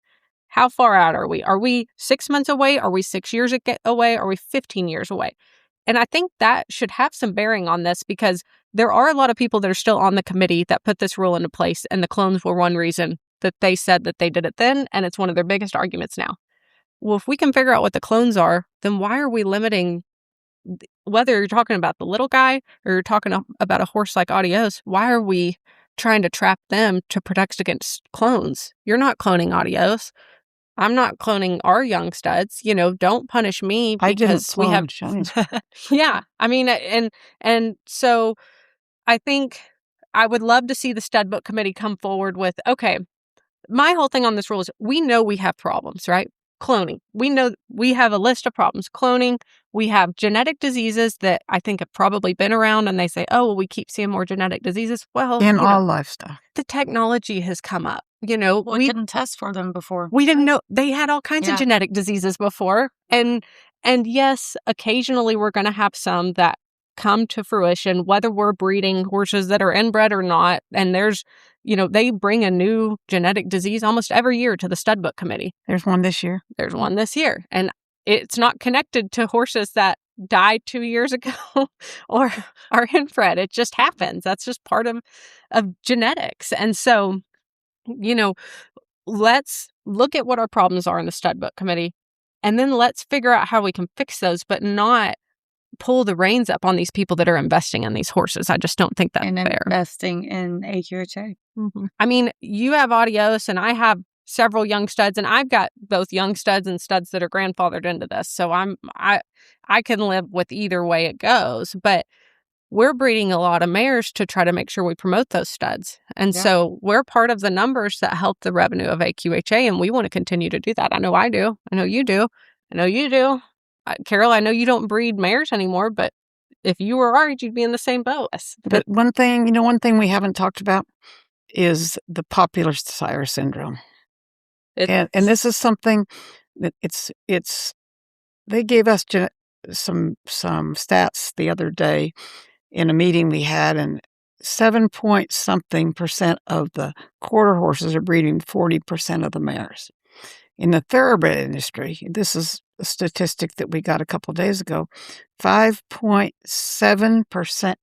S1: How far out are we? Are we 6 months away? Are we 6 years away? Are we 15 years away? And I think that should have some bearing on this, because there are a lot of people that are still on the committee that put this rule into place, and the clones were one reason that they said that they did it then, and it's one of their biggest arguments now. Well, if we can figure out what the clones are, then why are we limiting, whether you're talking about the little guy or you're talking about a horse like Adios, why are we trying to trap them to protect against clones? You're not cloning Adios. I'm not cloning our young studs. Don't punish me because we have. Yeah, I mean, and so I think I would love to see the stud book committee come forward with, okay, my whole thing on this rule is we know we have problems, right? Cloning. We know we have a list of problems. Cloning. We have genetic diseases that I think have probably been around, and they say, oh, well, we keep seeing more genetic diseases. Well,
S2: in all livestock,
S1: the technology has come up.
S3: We didn't test for them before.
S1: We didn't know they had all kinds of genetic diseases before. And yes, occasionally we're going to have some that come to fruition, whether we're breeding horses that are inbred or not. And there's, they bring a new genetic disease almost every year to the stud book committee.
S2: There's one this year.
S1: And it's not connected to horses that died 2 years ago or are inbred. It just happens. That's just part of genetics. And so, let's look at what our problems are in the stud book committee, and then let's figure out how we can fix those, but not pull the reins up on these people that are investing in these horses. I just don't think that's fair.
S3: Investing in AQHA.
S1: Mm-hmm. I mean, you have Adios, and I have several young studs, and I've got both young studs and studs that are grandfathered into this. So I can live with either way it goes, but we're breeding a lot of mares to try to make sure we promote those studs. And so we're part of the numbers that help the revenue of AQHA, and we want to continue to do that. I know I do. I know you do. I know you do. Carol, I know you don't breed mares anymore, but if you were our age, you'd be in the same boat.
S2: But one thing we haven't talked about is the popular sire syndrome. And this is something that they gave us some stats the other day in a meeting we had, and 7-point-something% of the quarter horses are breeding 40% of the mares. In the thoroughbred industry, this is a statistic that we got a couple of days ago, 5.7%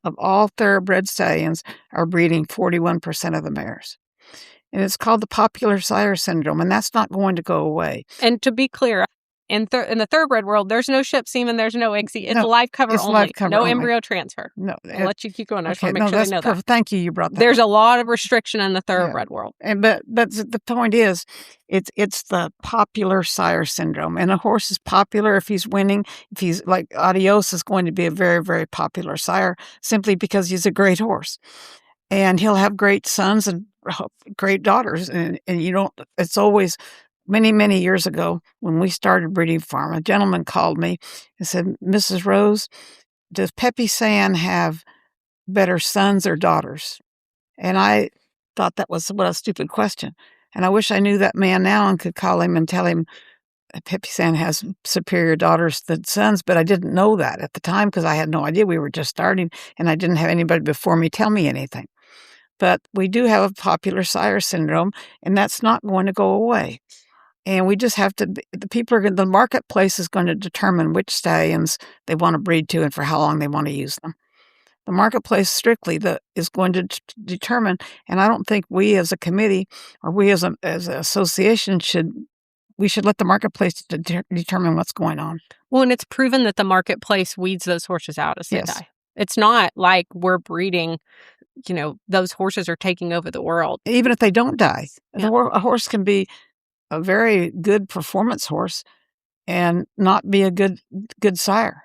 S2: of all thoroughbred stallions are breeding 41% of the mares. And it's called the popular sire syndrome, and that's not going to go away.
S1: And to be clear, in the thoroughbred world, there's no ship semen, there's no egg seed. It's live cover only. No embryo transfer.
S2: No,
S1: I'll let you keep going. I just want to make sure they know that.
S2: Thank you. You brought that.
S1: There's a lot of restriction in the thoroughbred world.
S2: But the point is, it's the popular sire syndrome, and a horse is popular if he's winning. If he's like Adios is going to be a very, very popular sire simply because he's a great horse, and he'll have great sons and great daughters, and you don't. It's always. Many, many years ago, when we started breeding farm, a gentleman called me and said, Mrs. Rose, does Pepe San have better sons or daughters? And I thought that was what a stupid question. And I wish I knew that man now and could call him and tell him Pepe San has superior daughters than sons, but I didn't know that at the time because I had no idea. We were just starting, and I didn't have anybody before me tell me anything. But we do have a popular sire syndrome, and that's not going to go away. And we just have to, the marketplace is going to determine which stallions they want to breed to and for how long they want to use them. The marketplace strictly is going to determine, and I don't think we as a committee or we as an association should let the marketplace determine what's going on.
S1: Well, and it's proven that the marketplace weeds those horses out as they die. It's not like we're breeding, those horses are taking over the world.
S2: Even if they don't die, a horse can be a very good performance horse and not be a good sire.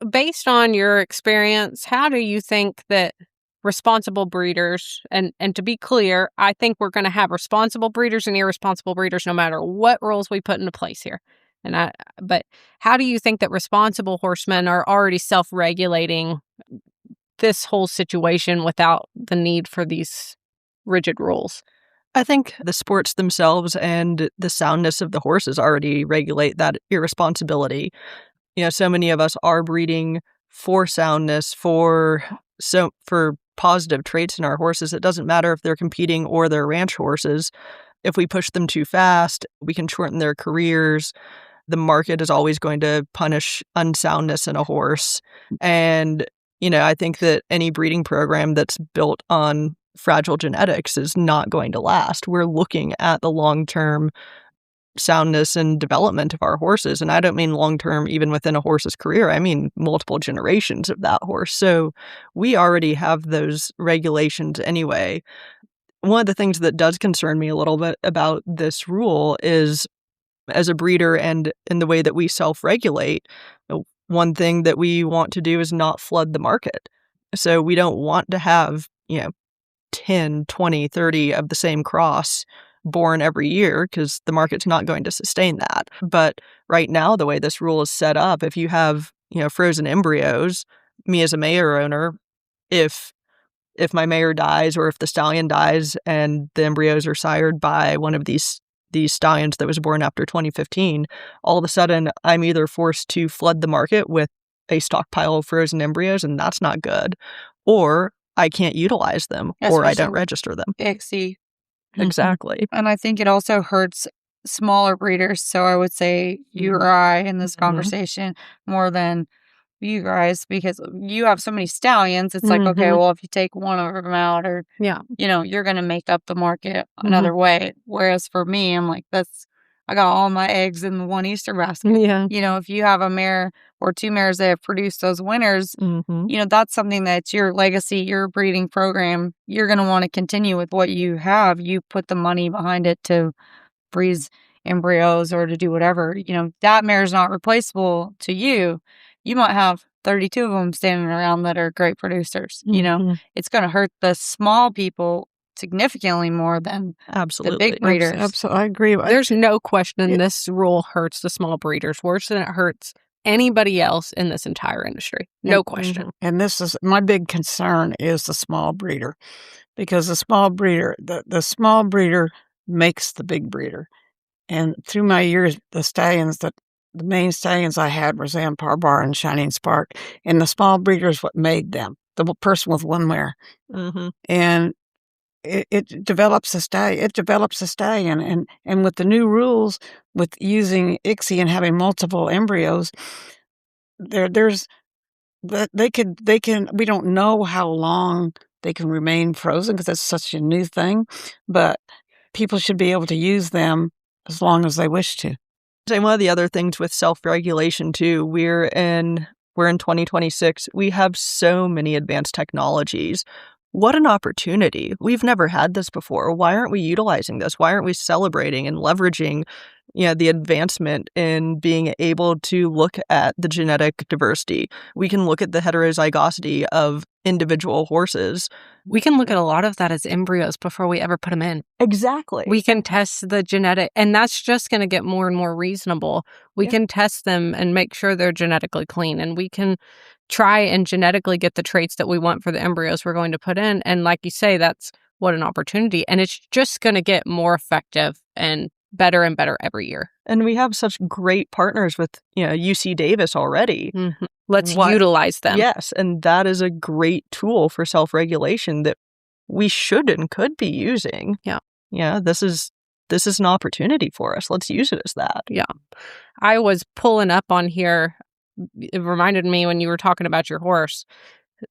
S1: Based on your experience, how do you think that responsible breeders, and to be clear, I think we're going to have responsible breeders and irresponsible breeders no matter what rules we put into place here. But how do you think that responsible horsemen are already self-regulating this whole situation without the need for these rigid rules?
S4: I think the sports themselves and the soundness of the horses already regulate that irresponsibility. So many of us are breeding for soundness, for positive traits in our horses. It doesn't matter if they're competing or they're ranch horses. If we push them too fast, we can shorten their careers. The market is always going to punish unsoundness in a horse. And, I think that any breeding program that's built on fragile genetics is not going to last. We're looking at the long-term soundness and development of our horses. And I don't mean long-term even within a horse's career. I mean multiple generations of that horse. So we already have those regulations anyway. One of the things that does concern me a little bit about this rule is, as a breeder and in the way that we self-regulate, one thing that we want to do is not flood the market. So we don't want to have, 10, 20, 30 of the same cross born every year, because the market's not going to sustain that. But right now, the way this rule is set up, if you have, frozen embryos, me as a mare owner, if my mare dies or if the stallion dies and the embryos are sired by one of these stallions that was born after 2015, all of a sudden I'm either forced to flood the market with a stockpile of frozen embryos, and that's not good, or I can't utilize them, or I don't register them.
S3: ICSI.
S4: Exactly.
S3: And I think it also hurts smaller breeders. So I would say you or I in this conversation more than you guys, because you have so many stallions. It's like, okay, well, if you take one of them out, or, you're going to make up the market another way. Whereas for me, I'm like, I got all my eggs in the one Easter basket.
S1: Yeah.
S3: If you have a mare or two mares that have produced those winners, that's something that's your legacy, your breeding program. You're going to want to continue with what you have. You put the money behind it to freeze embryos or to do whatever. That mare is not replaceable to you. You might have 32 of them standing around that are great producers. It's going to hurt the small people significantly more than the big breeders.
S2: Absolutely, I agree.
S1: There's no question this rule hurts the small breeders worse than it hurts anybody else in this entire industry. No question.
S2: And this is my big concern, is the small breeder, because the small breeder makes the big breeder. And through my years, the main stallions I had were Zampar Bar and Shining Spark, and the small breeder is what made them. The person with one mare, and it develops a stallion. It develops a stallion, and with the new rules, with using ICSI and having multiple embryos, there's that they can. We don't know how long they can remain frozen because it's such a new thing, but people should be able to use them as long as they wish to.
S4: And one of the other things with self-regulation too, we're in 2026. We have so many advanced technologies. What an opportunity. We've never had this before. Why aren't we utilizing this? Why aren't we celebrating and leveraging, the advancement in being able to look at the genetic diversity? We can look at the heterozygosity of individual horses.
S1: We can look at a lot of that as embryos before we ever put them in.
S4: Exactly.
S1: We can test the genetic, and that's just going to get more and more reasonable. We can test them and make sure they're genetically clean, and we can try and genetically get the traits that we want for the embryos we're going to put in. And like you say, that's what an opportunity. And it's just going to get more effective and better every year.
S4: And we have such great partners with, UC Davis already.
S1: Let's utilize them.
S4: Yes, and that is a great tool for self-regulation that we should and could be using. Yeah, this is an opportunity for us. Let's use it as that.
S1: Yeah. I was pulling up on here. It reminded me when you were talking about your horse.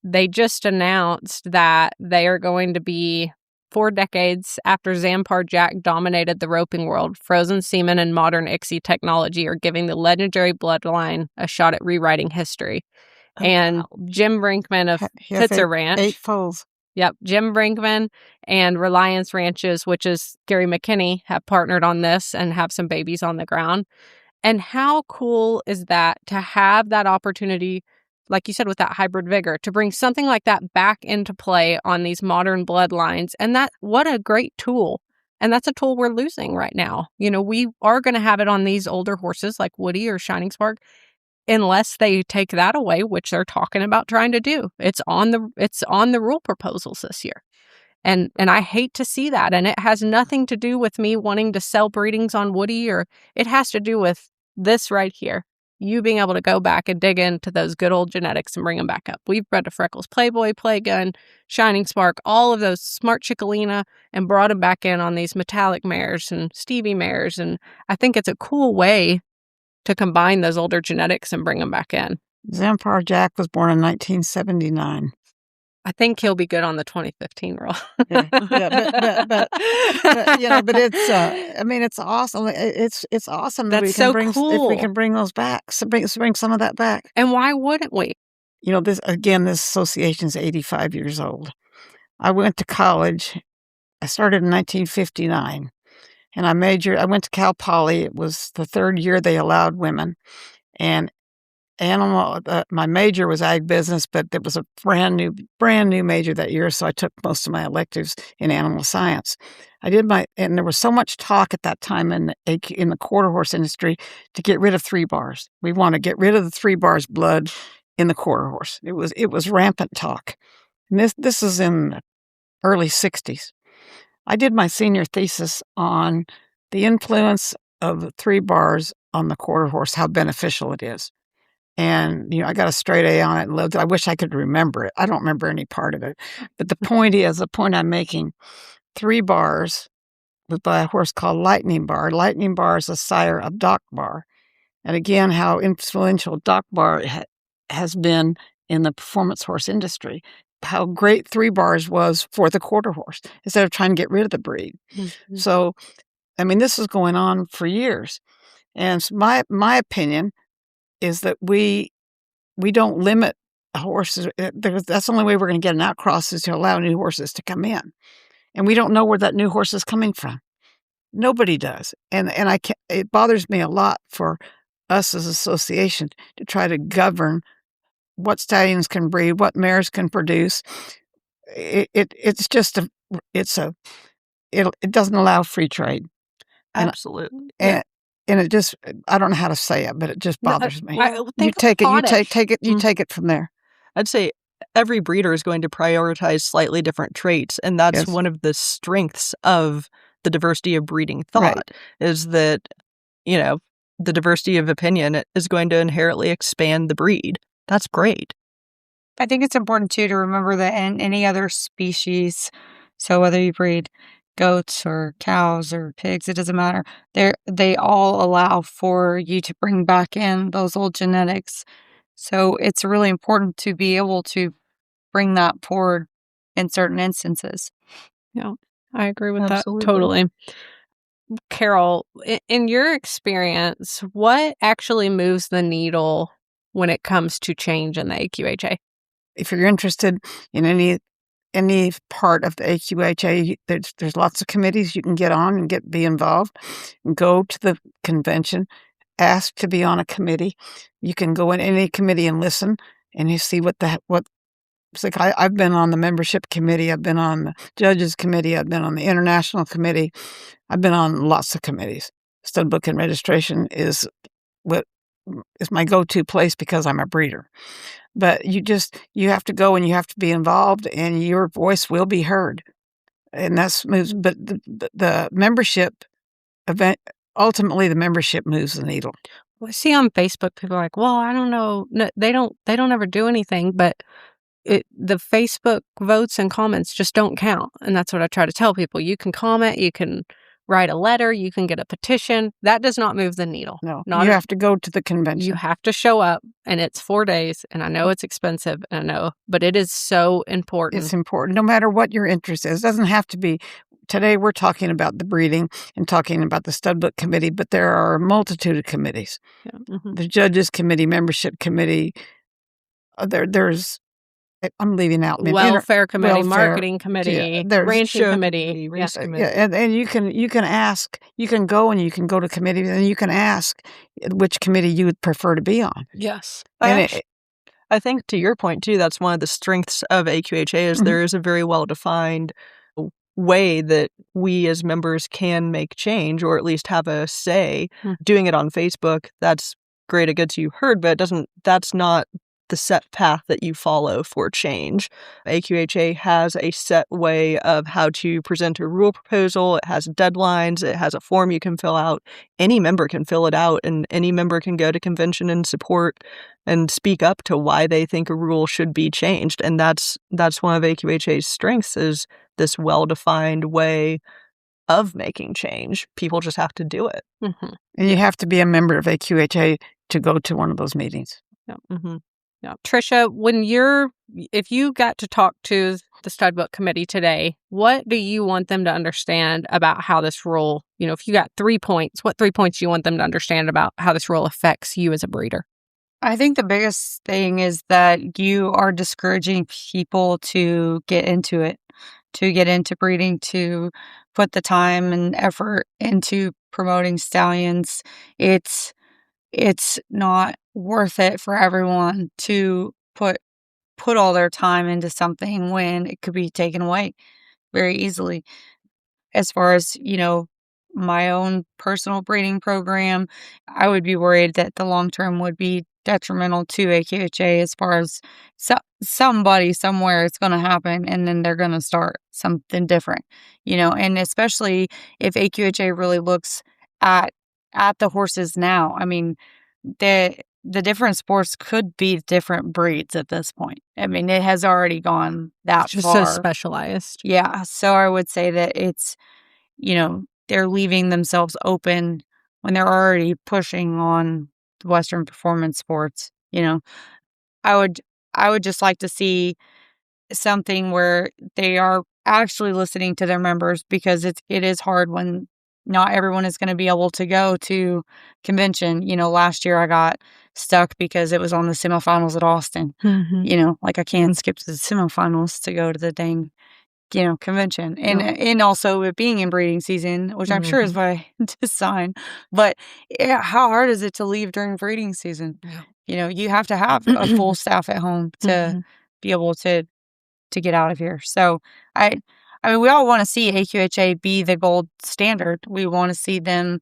S1: They just announced that they are going to be 4 decades after Zampar Jack dominated the roping world. Frozen semen and modern ICSI technology are giving the legendary bloodline a shot at rewriting history. And Jim Brinkman of Pitzer Ranch.
S2: 8 foals.
S1: Yep. Jim Brinkman and Reliance Ranches, which is Gary McKinney, have partnered on this and have some babies on the ground. And how cool is that to have that opportunity, like you said, with that hybrid vigor, to bring something like that back into play on these modern bloodlines? And what a great tool. And that's a tool we're losing right now. We are going to have it on these older horses like Woody or Shining Spark, unless they take that away, which they're talking about trying to do. It's on the rule proposals this year. And I hate to see that. And it has nothing to do with me wanting to sell breedings on Woody, or it has to do with this right here. you being able to go back and dig into those good old genetics and bring them back up. We've bred a Freckles Playboy, Playgun, Shining Spark, all of those Smart Chickalina, and brought them back in on these metallic mares and Stevie mares. And I think it's a cool way to combine those older genetics and bring them back in.
S2: Zampar Jack was born in 1979.
S1: I think he'll be good on the 2015 roll.
S2: But it's I mean, it's awesome. It's awesome that
S1: That's so
S2: if we
S1: cool.
S2: can bring those back, so bring some of that back.
S1: And why wouldn't we?
S2: This association is 85 years old. I went to college. I started in 1959, and I went to Cal Poly. It was the third year they allowed women, and my major was ag business, but it was a brand new major that year, so I took most of my electives in animal science. And there was so much talk at that time in the quarter horse industry to get rid of 3 bars. We want to get rid of the 3 bars blood in the quarter horse. It was rampant talk. And this is in the early 60s. I did my senior thesis on the influence of 3 bars on the quarter horse, how beneficial it is. And, I got a straight A on it and loved it. I wish I could remember it. I don't remember any part of it. But the point I'm making, 3 bars was by a horse called Lightning Bar. Lightning Bar is a sire of Doc Bar. And again, how influential Doc Bar has been in the performance horse industry. How great 3 bars was for the quarter horse instead of trying to get rid of the breed. Mm-hmm. So, I mean, this is going on for years. And so my opinion is that we don't limit horses. That's the only way we're going to get an outcross is to allow new horses to come in. And we don't know where that new horse is coming from. Nobody does. And it bothers me a lot for us as an association to try to govern what stallions can breed, what mares can produce. It doesn't allow free trade.
S4: Absolutely.
S2: And it just, I don't know how to say it, but it just bothers me. You take it from there.
S4: I'd say every breeder is going to prioritize slightly different traits. And that's one of the strengths of the diversity of breeding thought, is that, the diversity of opinion is going to inherently expand the breed. That's great.
S3: I think it's important, too, to remember that in any other species, so whether you breed goats or cows or pigs, it doesn't matter. They all allow for you to bring back in those old genetics. So it's really important to be able to bring that forward in certain instances.
S1: Yeah, I agree with that totally. Carol, in your experience, what actually moves the needle when it comes to change in the AQHA?
S2: If you're interested in any part of the AQHA, there's lots of committees you can get on and be involved. And go to the convention, ask to be on a committee. You can go in any committee and listen, and you see what it's like. I've been on the membership committee. I've been on the judges committee. I've been on the international committee. I've been on lots of committees. Stud book and registration is my go-to place because I'm a breeder. But you have to go and you have to be involved, and your voice will be heard. And that's moves. But the membership event, ultimately, the membership moves the needle.
S1: Well, I see on Facebook, people are like, "Well, I don't know. No, they don't ever do anything." But the Facebook votes and comments just don't count, and that's what I try to tell people. You can comment, you can write a letter, you can get a petition. That does not move the needle.
S2: No, you have to go to the convention.
S1: You have to show up, and it's 4 days, and I know it's expensive, and I know, but it is so important.
S2: It's important, no matter what your interest is. It doesn't have to be. Today we're talking about the breeding and talking about the stud book committee, but there are a multitude of committees. Yeah. Mm-hmm. The judges committee, membership committee. There's I'm leaving out
S1: welfare committee, marketing committee, ranching committee,
S4: race committee.
S2: Yeah, and you can ask, you can go to committees, and you can ask which committee you would prefer to be on.
S1: Yes,
S4: I think to your point too, that's one of the strengths of AQHA is there is a very well defined way that we as members can make change, or at least have a say. Doing it on Facebook, that's great. It gets you heard, but that's not the set path that you follow for change. AQHA has a set way of how to present a rule proposal. It has deadlines. It has a form you can fill out. Any member can fill it out, and any member can go to convention and support and speak up to why they think a rule should be changed. And that's one of AQHA's strengths, is this well-defined way of making change. People just have to do it.
S1: Mm-hmm.
S2: And you have to be a member of AQHA to go to one of those meetings.
S1: Yeah. Mm-hmm. Yeah. Tricia, if you got to talk to the stud book committee today, what do you want them to understand about how this rule, if you got 3 points, what 3 points do you want them to understand about how this rule affects you as a breeder?
S3: I think the biggest thing is that you are discouraging people to get into it, to get into breeding, to put the time and effort into promoting stallions. It's not worth it for everyone to put all their time into something when it could be taken away very easily. As far as, my own personal breeding program, I would be worried that the long term would be detrimental to AQHA, as far as somebody somewhere is going to happen and then they're going to start something different, and especially if AQHA really looks at the horses now. I mean, the different sports could be different breeds at this point. I mean, it has already gone that
S1: Just
S3: far.
S1: so specialized.
S3: Yeah. So I would say that it's, they're leaving themselves open when they're already pushing on the Western performance sports. I would just like to see something where they are actually listening to their members, because it is hard when not everyone is going to be able to go to convention. Last year I got stuck because it was on the semifinals at Austin.
S1: Mm-hmm.
S3: I can't skip to the semifinals to go to the dang convention. And also it being in breeding season, which I'm sure is by design. But how hard is it to leave during breeding season?
S1: Yeah.
S3: You have to have a full staff at home to be able to get out of here. So I mean, we all want to see AQHA be the gold standard. We want to see them,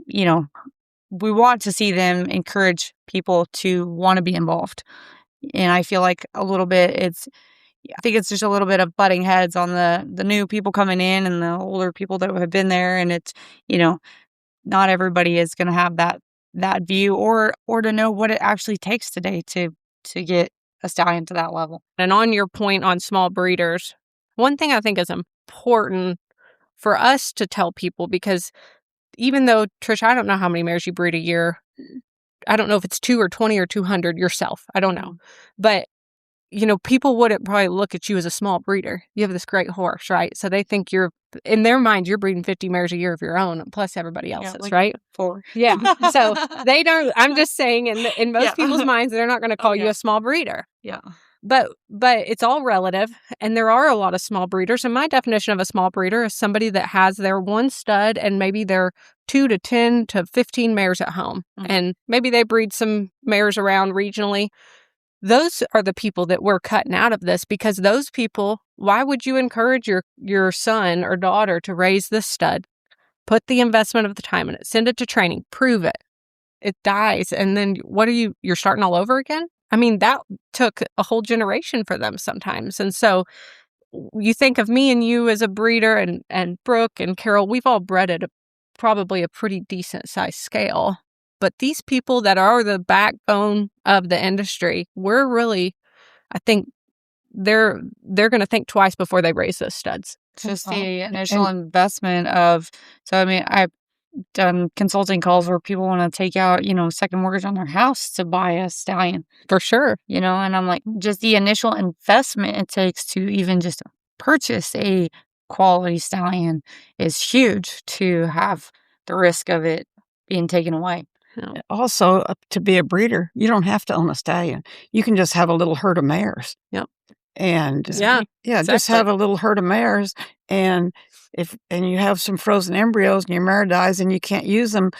S3: we want to see them encourage people to want to be involved. And I feel like a little bit I think it's just a little bit of butting heads on the new people coming in and the older people that have been there. And it's, not everybody is going to have that view or to know what it actually takes today to get a stallion to that level.
S1: And on your point on small breeders, one thing I think is important for us to tell people, because even though, Tricia, I don't know how many mares you breed a year. I don't know if it's 2 or 20 or 200 yourself. I don't know. But people wouldn't probably look at you as a small breeder. You have this great horse, right? So they think in their mind, you're breeding 50 mares a year of your own, plus everybody else's, right?
S3: 4.
S1: Yeah. So they don't, I'm just saying, in most people's minds, they're not going to call you a small breeder.
S3: Yeah.
S1: But it's all relative, and there are a lot of small breeders. And my definition of a small breeder is somebody that has their one stud and maybe their 2 to 10 to 15 mares at home. And maybe they breed some mares around regionally. Those are the people that we're cutting out of this, because those people, why would you encourage your son or daughter to raise this stud, put the investment of the time in it, send it to training, prove it, it dies, and then you're starting all over again? I mean, that took a whole generation for them sometimes. And so you think of me and you as a breeder, and Brooke and Carol, we've all bred at probably a pretty decent size scale. But these people that are the backbone of the industry, we're really, I think they're going to think twice before they raise those studs.
S3: Just the initial investment of, so I mean, I've done consulting calls where people want to take out, second mortgage on their house to buy a stallion.
S1: For sure.
S3: And I'm like, just the initial investment it takes to even just purchase a quality stallion is huge, to have the risk of it being taken away.
S2: Also, to be a breeder, you don't have to own a stallion. You can just have a little herd of mares.
S1: Yep.
S2: And
S1: exactly.
S2: Just have a little herd of mares, and you have some frozen embryos, and your mare dies, and you can't use them.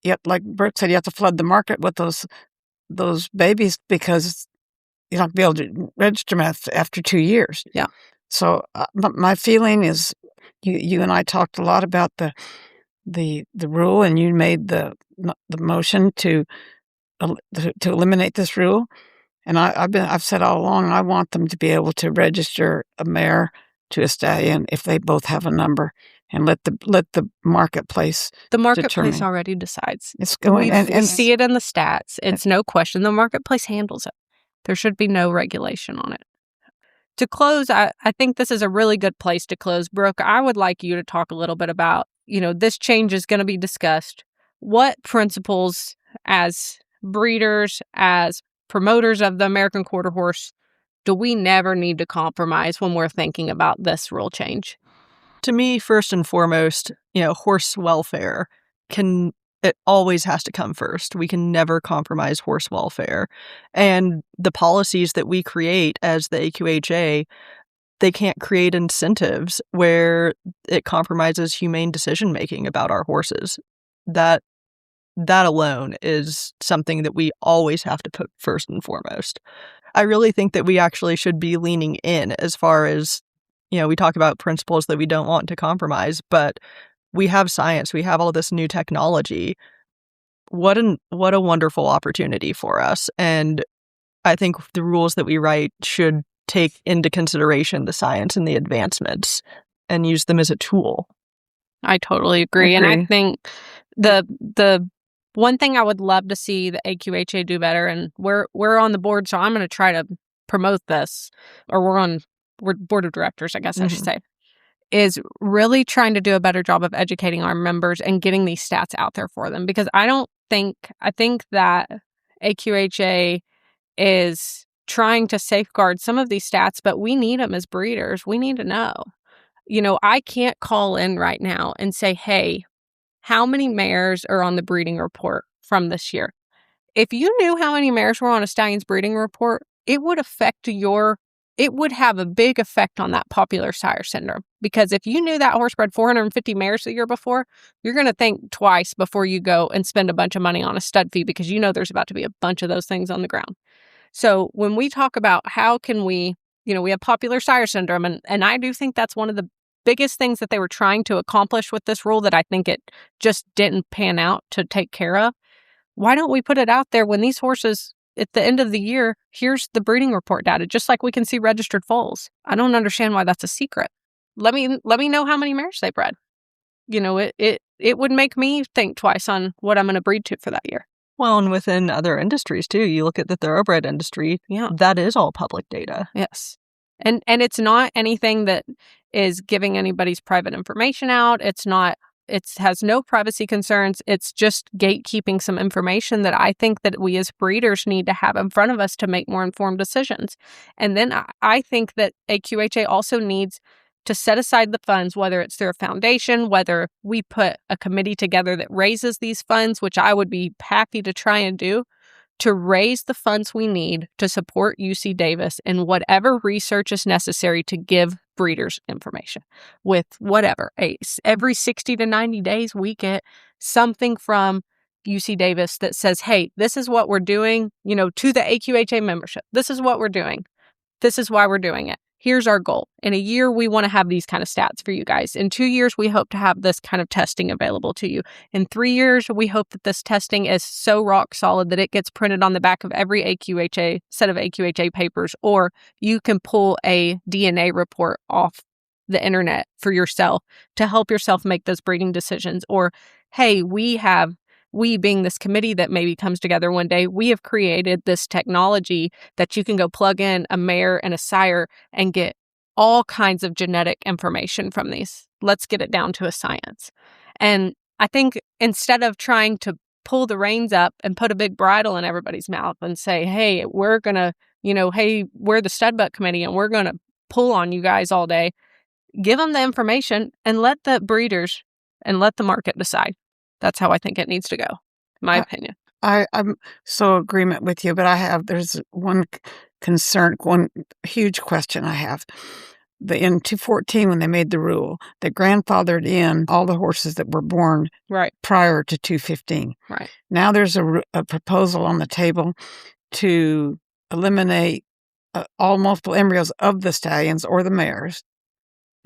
S2: Yet, like Brooke said, you have to flood the market with those babies, because you're not going to be able to register them after 2 years.
S1: Yeah.
S2: So my feeling is, you and I talked a lot about the rule, and you made the motion to eliminate this rule. And I've said all along, I want them to be able to register a mare to a stallion if they both have a number, and let the marketplace.
S1: The marketplace
S2: determine.
S1: already decides.
S2: It's going
S1: We see it in the stats. It's no question. The marketplace handles it. There should be no regulation on it. To close, I think this is a really good place to close. Brooke, I would like you to talk a little bit about, this change is going to be discussed. What principles as breeders, as promoters of the American quarter horse, do we never need to compromise when we're thinking about this rule change?
S4: To me, first and foremost, horse welfare it always has to come first. We can never compromise horse welfare. And the policies that we create as the AQHA, they can't create incentives where it compromises humane decision-making about our horses. That alone is something that we always have to put first and foremost. I really think that we actually should be leaning in as far as, we talk about principles that we don't want to compromise, but we have science, we have all this new technology. What a wonderful opportunity for us. And I think the rules that we write should take into consideration the science and the advancements and use them as a tool.
S1: I totally agree. And I think the one thing I would love to see the AQHA do better, and we're on the board, so I'm going to try to promote this, or we're board of directors, I guess I should say, is really trying to do a better job of educating our members and getting these stats out there for them. Because I think that AQHA is trying to safeguard some of these stats, but we need them as breeders. We need to know. I can't call in right now and say, hey, how many mares are on the breeding report from this year? If you knew how many mares were on a stallion's breeding report, it would have a big effect on that popular sire syndrome. Because if you knew that horse bred 450 mares the year before, you're going to think twice before you go and spend a bunch of money on a stud fee, because there's about to be a bunch of those things on the ground. So when we talk about how can we have popular sire syndrome, and I do think that's one of the biggest things that they were trying to accomplish with this rule that I think it just didn't pan out to take care of. Why don't we put it out there when these horses, at the end of the year, here's the breeding report data, just like we can see registered foals. I don't understand why that's a secret. Let me know how many mares they bred. It would make me think twice on what I'm going to breed to for that year.
S4: Well, and within other industries too, you look at the thoroughbred industry, that is all public data.
S1: Yes. And it's not anything that is giving anybody's private information out. It has no privacy concerns. It's just gatekeeping some information that I think that we as breeders need to have in front of us to make more informed decisions. And then I think that AQHA also needs to set aside the funds, whether it's through a foundation, whether we put a committee together that raises these funds, which I would be happy to try and do, to raise the funds we need to support UC Davis in whatever research is necessary to give breeders information. With whatever, every 60 to 90 days, we get something from UC Davis that says, hey, this is what we're doing, to the AQHA membership. This is what we're doing. This is why we're doing it. Here's our goal. In a year, we want to have these kind of stats for you guys. In 2 years, we hope to have this kind of testing available to you. In 3 years, we hope that this testing is so rock solid that it gets printed on the back of every AQHA set of AQHA papers, or you can pull a DNA report off the internet for yourself to help yourself make those breeding decisions. Or, hey, we being this committee that maybe comes together one day, we have created this technology that you can go plug in a mare and a sire and get all kinds of genetic information from these. Let's get it down to a science. And I think instead of trying to pull the reins up and put a big bridle in everybody's mouth and say, hey, we're going to, hey, we're the stud buck committee and we're going to pull on you guys all day, give them the information and let the breeders and let the market decide. That's how I think it needs to go, in my opinion.
S2: I'm so agreement with you, but there's one concern, one huge question I have. In 2014, when they made the rule, they grandfathered in all the horses that were born prior to 2015.
S1: Right.
S2: Now there's a proposal on the table to eliminate all multiple embryos of the stallions or the mares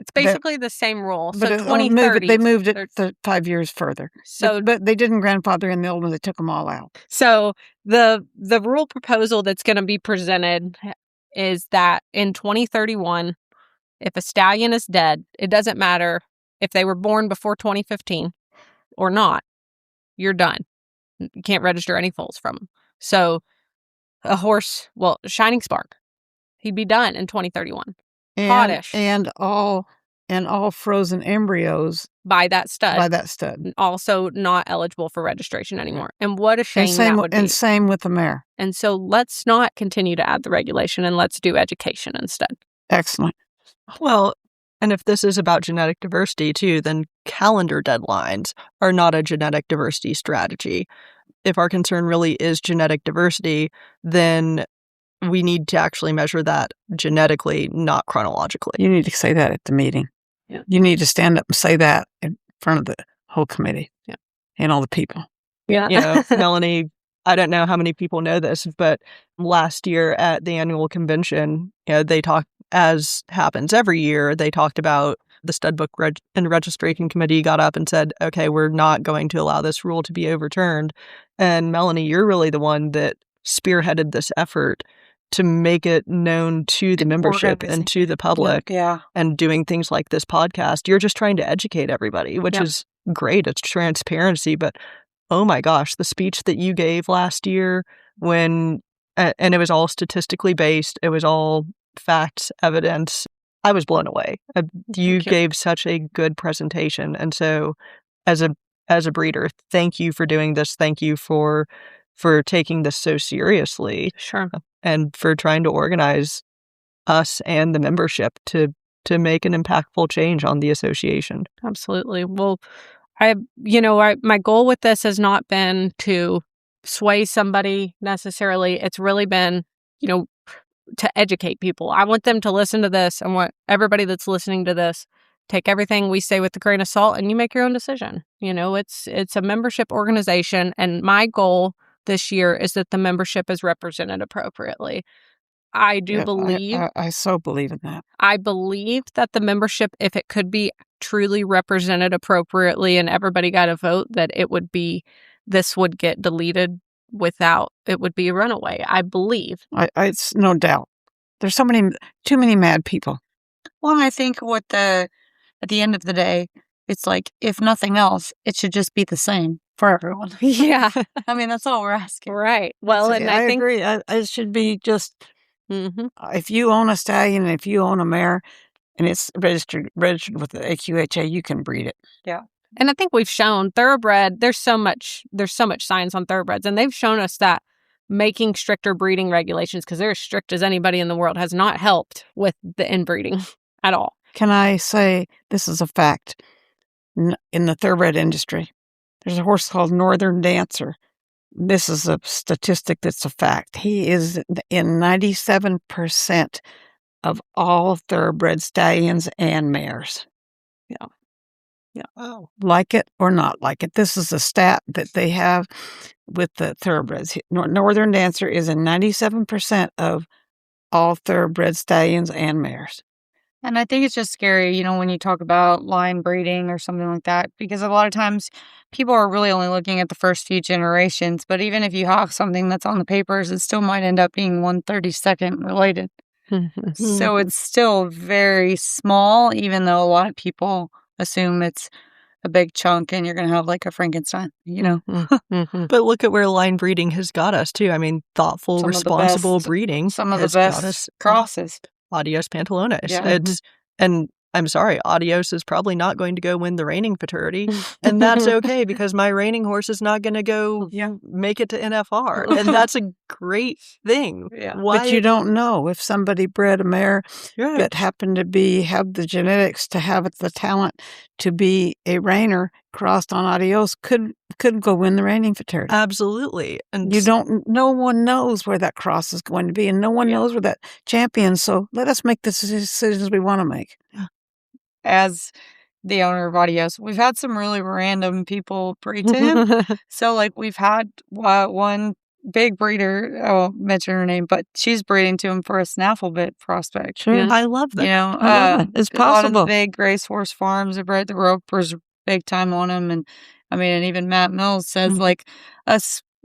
S1: It's basically the same rule.
S2: But
S1: So
S2: they
S1: 2030.
S2: moved it 5 years further.
S1: So,
S2: but they didn't grandfather in the old one. They took them all out.
S1: So the rule proposal that's going to be presented is that in 2031, if a stallion is dead, it doesn't matter if they were born before 2015 or not. You're done. You can't register any foals from them. So a horse, Shining Spark, he'd be done in 2031. Hottish.
S2: And all frozen embryos
S1: by that stud. Also not eligible for registration anymore. And what a shame that would be.
S2: And same with the mare.
S1: And so let's not continue to add the regulation and let's do education instead.
S2: Excellent.
S4: Well, and if this is about genetic diversity too, then calendar deadlines are not a genetic diversity strategy. If our concern really is genetic diversity, then we need to actually measure that genetically, not chronologically.
S2: You need to say that at the meeting.
S1: Yeah.
S2: You need to stand up and say that in front of the whole committee.
S1: Yeah.
S2: And all the people.
S1: Yeah.
S4: Melanie, I don't know how many people know this, but last year at the annual convention, they talked, as happens every year, they talked about the stud book and registration committee got up and said, okay, we're not going to allow this rule to be overturned. And Melanie, you're really the one that spearheaded this effort to make it known to the membership and to the public.
S3: Yeah.
S4: And doing things like this podcast. You're just trying to educate everybody, which is great. It's transparency. But oh my gosh, the speech that you gave last year and it was all statistically based. It was all facts, evidence. I was blown away. You gave such a good presentation. And so as a breeder, thank you for doing this. Thank you for taking this so seriously.
S1: Sure.
S4: And for trying to organize us and the membership to make an impactful change on the association.
S1: Absolutely. Well, my goal with this has not been to sway somebody necessarily. It's really been, to educate people. I want them to listen to this. I want everybody that's listening to this, take everything we say with a grain of salt and you make your own decision. It's a membership organization. And my goal this year is that the membership is represented appropriately. I do believe...
S2: I so believe in that.
S1: I believe that the membership, if it could be truly represented appropriately and everybody got a vote, that this would get deleted it would be a runaway. I believe.
S2: It's no doubt. There's too many mad people.
S3: Well, I think at the end of the day, it's like, if nothing else, it should just be the same for everyone.
S1: Yeah.
S3: I mean, that's all we're asking.
S1: Right. Well, and I think...
S2: agree. It should be just, if you own a stallion and if you own a mare and it's registered with the AQHA, you can breed it.
S3: Yeah.
S1: And I think we've shown thoroughbred, there's so much science on thoroughbreds, and they've shown us that making stricter breeding regulations, because they're as strict as anybody in the world, has not helped with the inbreeding at all.
S2: Can I say this is a fact? In the thoroughbred industry, there's a horse called Northern Dancer. This is a statistic that's a fact. He is in 97% of all thoroughbred stallions and mares.
S1: Yeah. Yeah.
S2: Oh. Like it or not like it. This is a stat that they have with the thoroughbreds. Northern Dancer is in 97% of all thoroughbred stallions and mares.
S3: And I think it's just scary, when you talk about line breeding or something like that, because a lot of times people are really only looking at the first few generations. But even if you have something that's on the papers, it still might end up being 1/32 related. So it's still very small, even though a lot of people assume it's a big chunk and you're going to have like a Frankenstein,
S4: But look at where line breeding has got us too. I mean, thoughtful, responsible breeding.
S3: Some of the best crosses.
S4: Adios Pantalones.
S3: Yeah.
S4: And I'm sorry, Adios is probably not going to go win the reining futurity. And that's okay, because my reining horse is not going to go make it to NFR. And that's a great thing.
S3: Yeah.
S2: But you don't know if somebody bred a mare that happened to have the genetics to have the talent to be a reiner crossed on Adios could go win the reining futurity.
S4: Absolutely. And
S2: no one knows where that cross is going to be, and no one knows where that champion. So let us make the decisions we want to make.
S3: As the owner of Adios, we've had some really random people breed to him. So, like, we've had one big breeder, I won't mention her name, but she's breeding to him for a snaffle bit prospect.
S2: Sure.
S3: You know?
S4: I love that.
S2: I love it. It's
S3: A lot of the
S2: possible.
S3: big racehorse farms have bred the ropers big time on them. And I mean, and even Matt Mills says like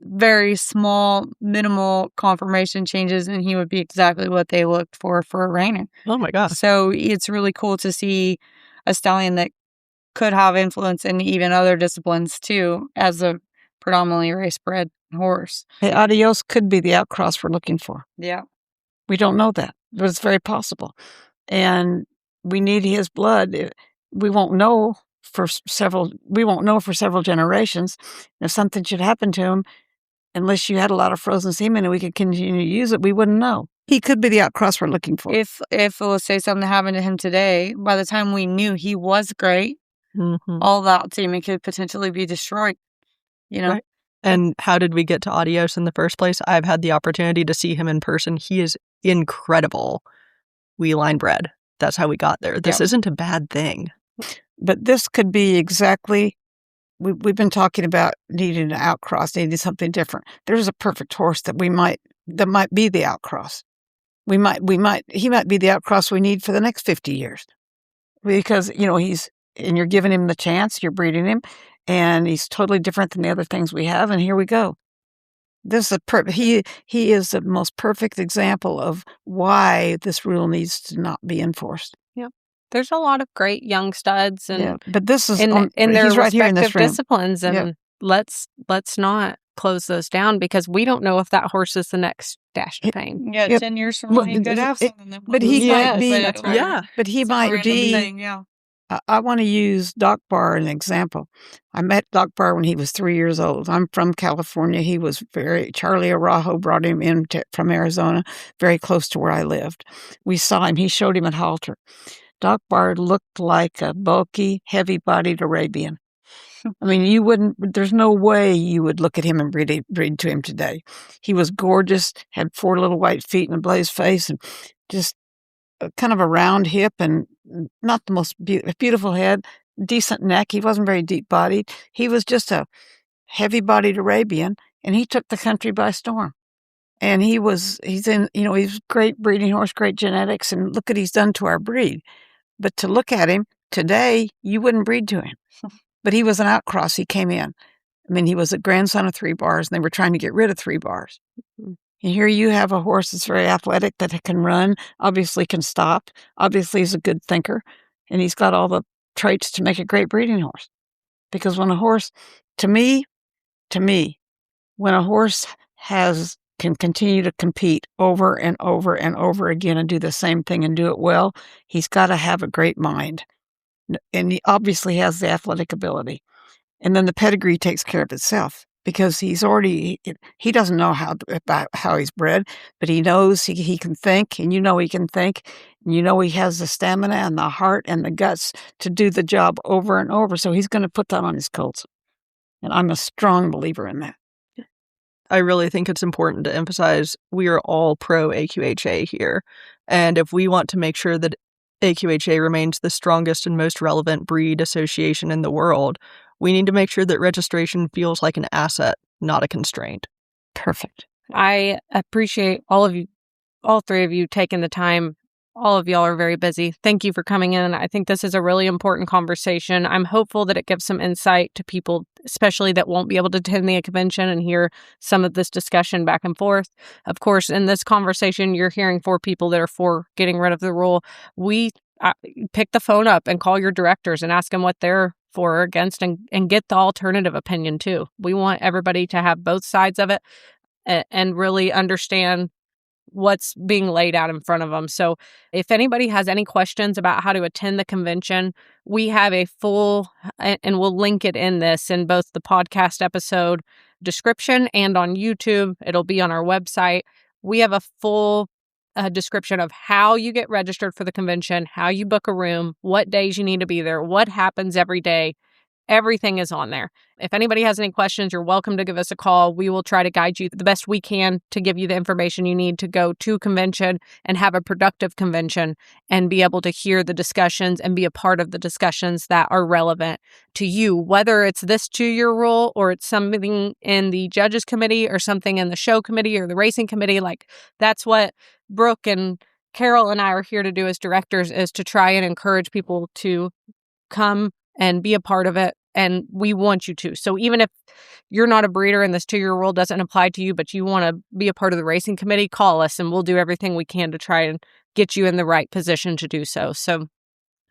S3: very small, minimal conformation changes, and he would be exactly what they looked for a reiner.
S4: Oh my gosh.
S3: So it's really cool to see a stallion that could have influence in even other disciplines too, as a predominantly race-bred horse.
S2: Hey, Adios could be the outcross we're looking for.
S3: Yeah.
S2: We don't know that, but it's very possible. And we need his blood. We won't know for several generations. If something should happen to him, unless you had a lot of frozen semen and we could continue to use it, we wouldn't know. He could be the outcross we're looking for.
S3: If let's say something happened to him today, by the time we knew he was great, all that semen could potentially be destroyed. You know?
S4: Right. And how did we get to Adios in the first place? I've had the opportunity to see him in person. He is incredible. Wheeline bred. That's how we got there. This isn't a bad thing.
S2: But this could be exactly, we've been talking about needing an outcross, needing something different. There's a perfect horse that might be the outcross. He might be the outcross we need for the next 50 years. Because, and you're giving him the chance, you're breeding him, and he's totally different than the other things we have, and here we go. This is he is the most perfect example of why this rule needs to not be enforced.
S1: Yeah. There's a lot of great young studs and
S2: but this is
S1: in their
S2: he's right here in
S1: respective
S2: this room.
S1: disciplines, and let's not close those down, because we don't know if that horse is the next Dash to Fame.
S3: Yeah, 10 years from now, he could have something that
S2: but he might be.
S3: That's right.
S2: But he might be.
S3: Thing, yeah.
S2: I want to use Doc Barr as an example. I met Doc Barr when he was 3 years old. I'm from California. He was Charlie Araujo brought him in from Arizona, very close to where I lived. We saw him. He showed him at halter. Doc Barr looked like a bulky, heavy-bodied Arabian. I mean, there's no way you would look at him and breed to him today. He was gorgeous, had 4 little white feet and a blazed face, and just kind of a round hip and not the most beautiful head, decent neck. He wasn't very deep-bodied. He was just a heavy-bodied Arabian, and he took the country by storm. And he's great breeding horse, great genetics, and look what he's done to our breed. But to look at him today, you wouldn't breed to him. But he was an outcross. He came in. I mean, he was a grandson of 3 bars, and they were trying to get rid of 3 bars. And here you have a horse that's very athletic, that can run, obviously can stop, obviously is a good thinker, and he's got all the traits to make a great breeding horse. Because when a horse, to me, when a horse can continue to compete over and over and over again and do the same thing and do it well, he's got to have a great mind. And he obviously has the athletic ability. And then the pedigree takes care of itself, because he doesn't know about how he's bred, but he knows he can think, and he can think, and he has the stamina and the heart and the guts to do the job over and over. So he's going to put that on his colts. And I'm a strong believer in that.
S4: I really think it's important to emphasize we are all pro AQHA here. And if we want to make sure that AQHA remains the strongest and most relevant breed association in the world, we need to make sure that registration feels like an asset, not a constraint.
S2: Perfect.
S1: I appreciate all 3 of you taking the time. All of y'all are very busy. Thank you for coming in. I think this is a really important conversation. I'm hopeful that it gives some insight to people, especially that won't be able to attend the convention and hear some of this discussion back and forth. Of course, in this conversation, you're hearing 4 people that are for getting rid of the rule. Pick the phone up and call your directors and ask them what they're for or against, and get the alternative opinion too. We want everybody to have both sides of it and really understand what's being laid out in front of them. So if anybody has any questions about how to attend the convention, we have a full, and we'll link it in both the podcast episode description and on YouTube. It'll be on our website. We have a full description of how you get registered for the convention, how you book a room, what days you need to be there, what happens every day. Everything is on there. If anybody has any questions, you're welcome to give us a call. We will try to guide you the best we can to give you the information you need to go to convention and have a productive convention and be able to hear the discussions and be a part of the discussions that are relevant to you, whether it's this 2-year rule or it's something in the judges committee or something in the show committee or the racing committee. Like, that's what Brooke and Carol and I are here to do as directors, is to try and encourage people to come and be a part of it. And we want you to. So even if you're not a breeder and this 2-year rule doesn't apply to you, but you want to be a part of the racing committee, call us and we'll do everything we can to try and get you in the right position to do so. So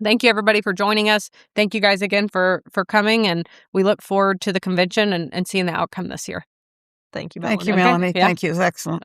S1: thank you, everybody, for joining us. Thank you guys again for coming. And we look forward to the convention and seeing the outcome this year.
S4: Thank you, Melanie.
S2: Thank you, Melanie.
S1: Okay, yeah.
S2: Thank you. It was excellent.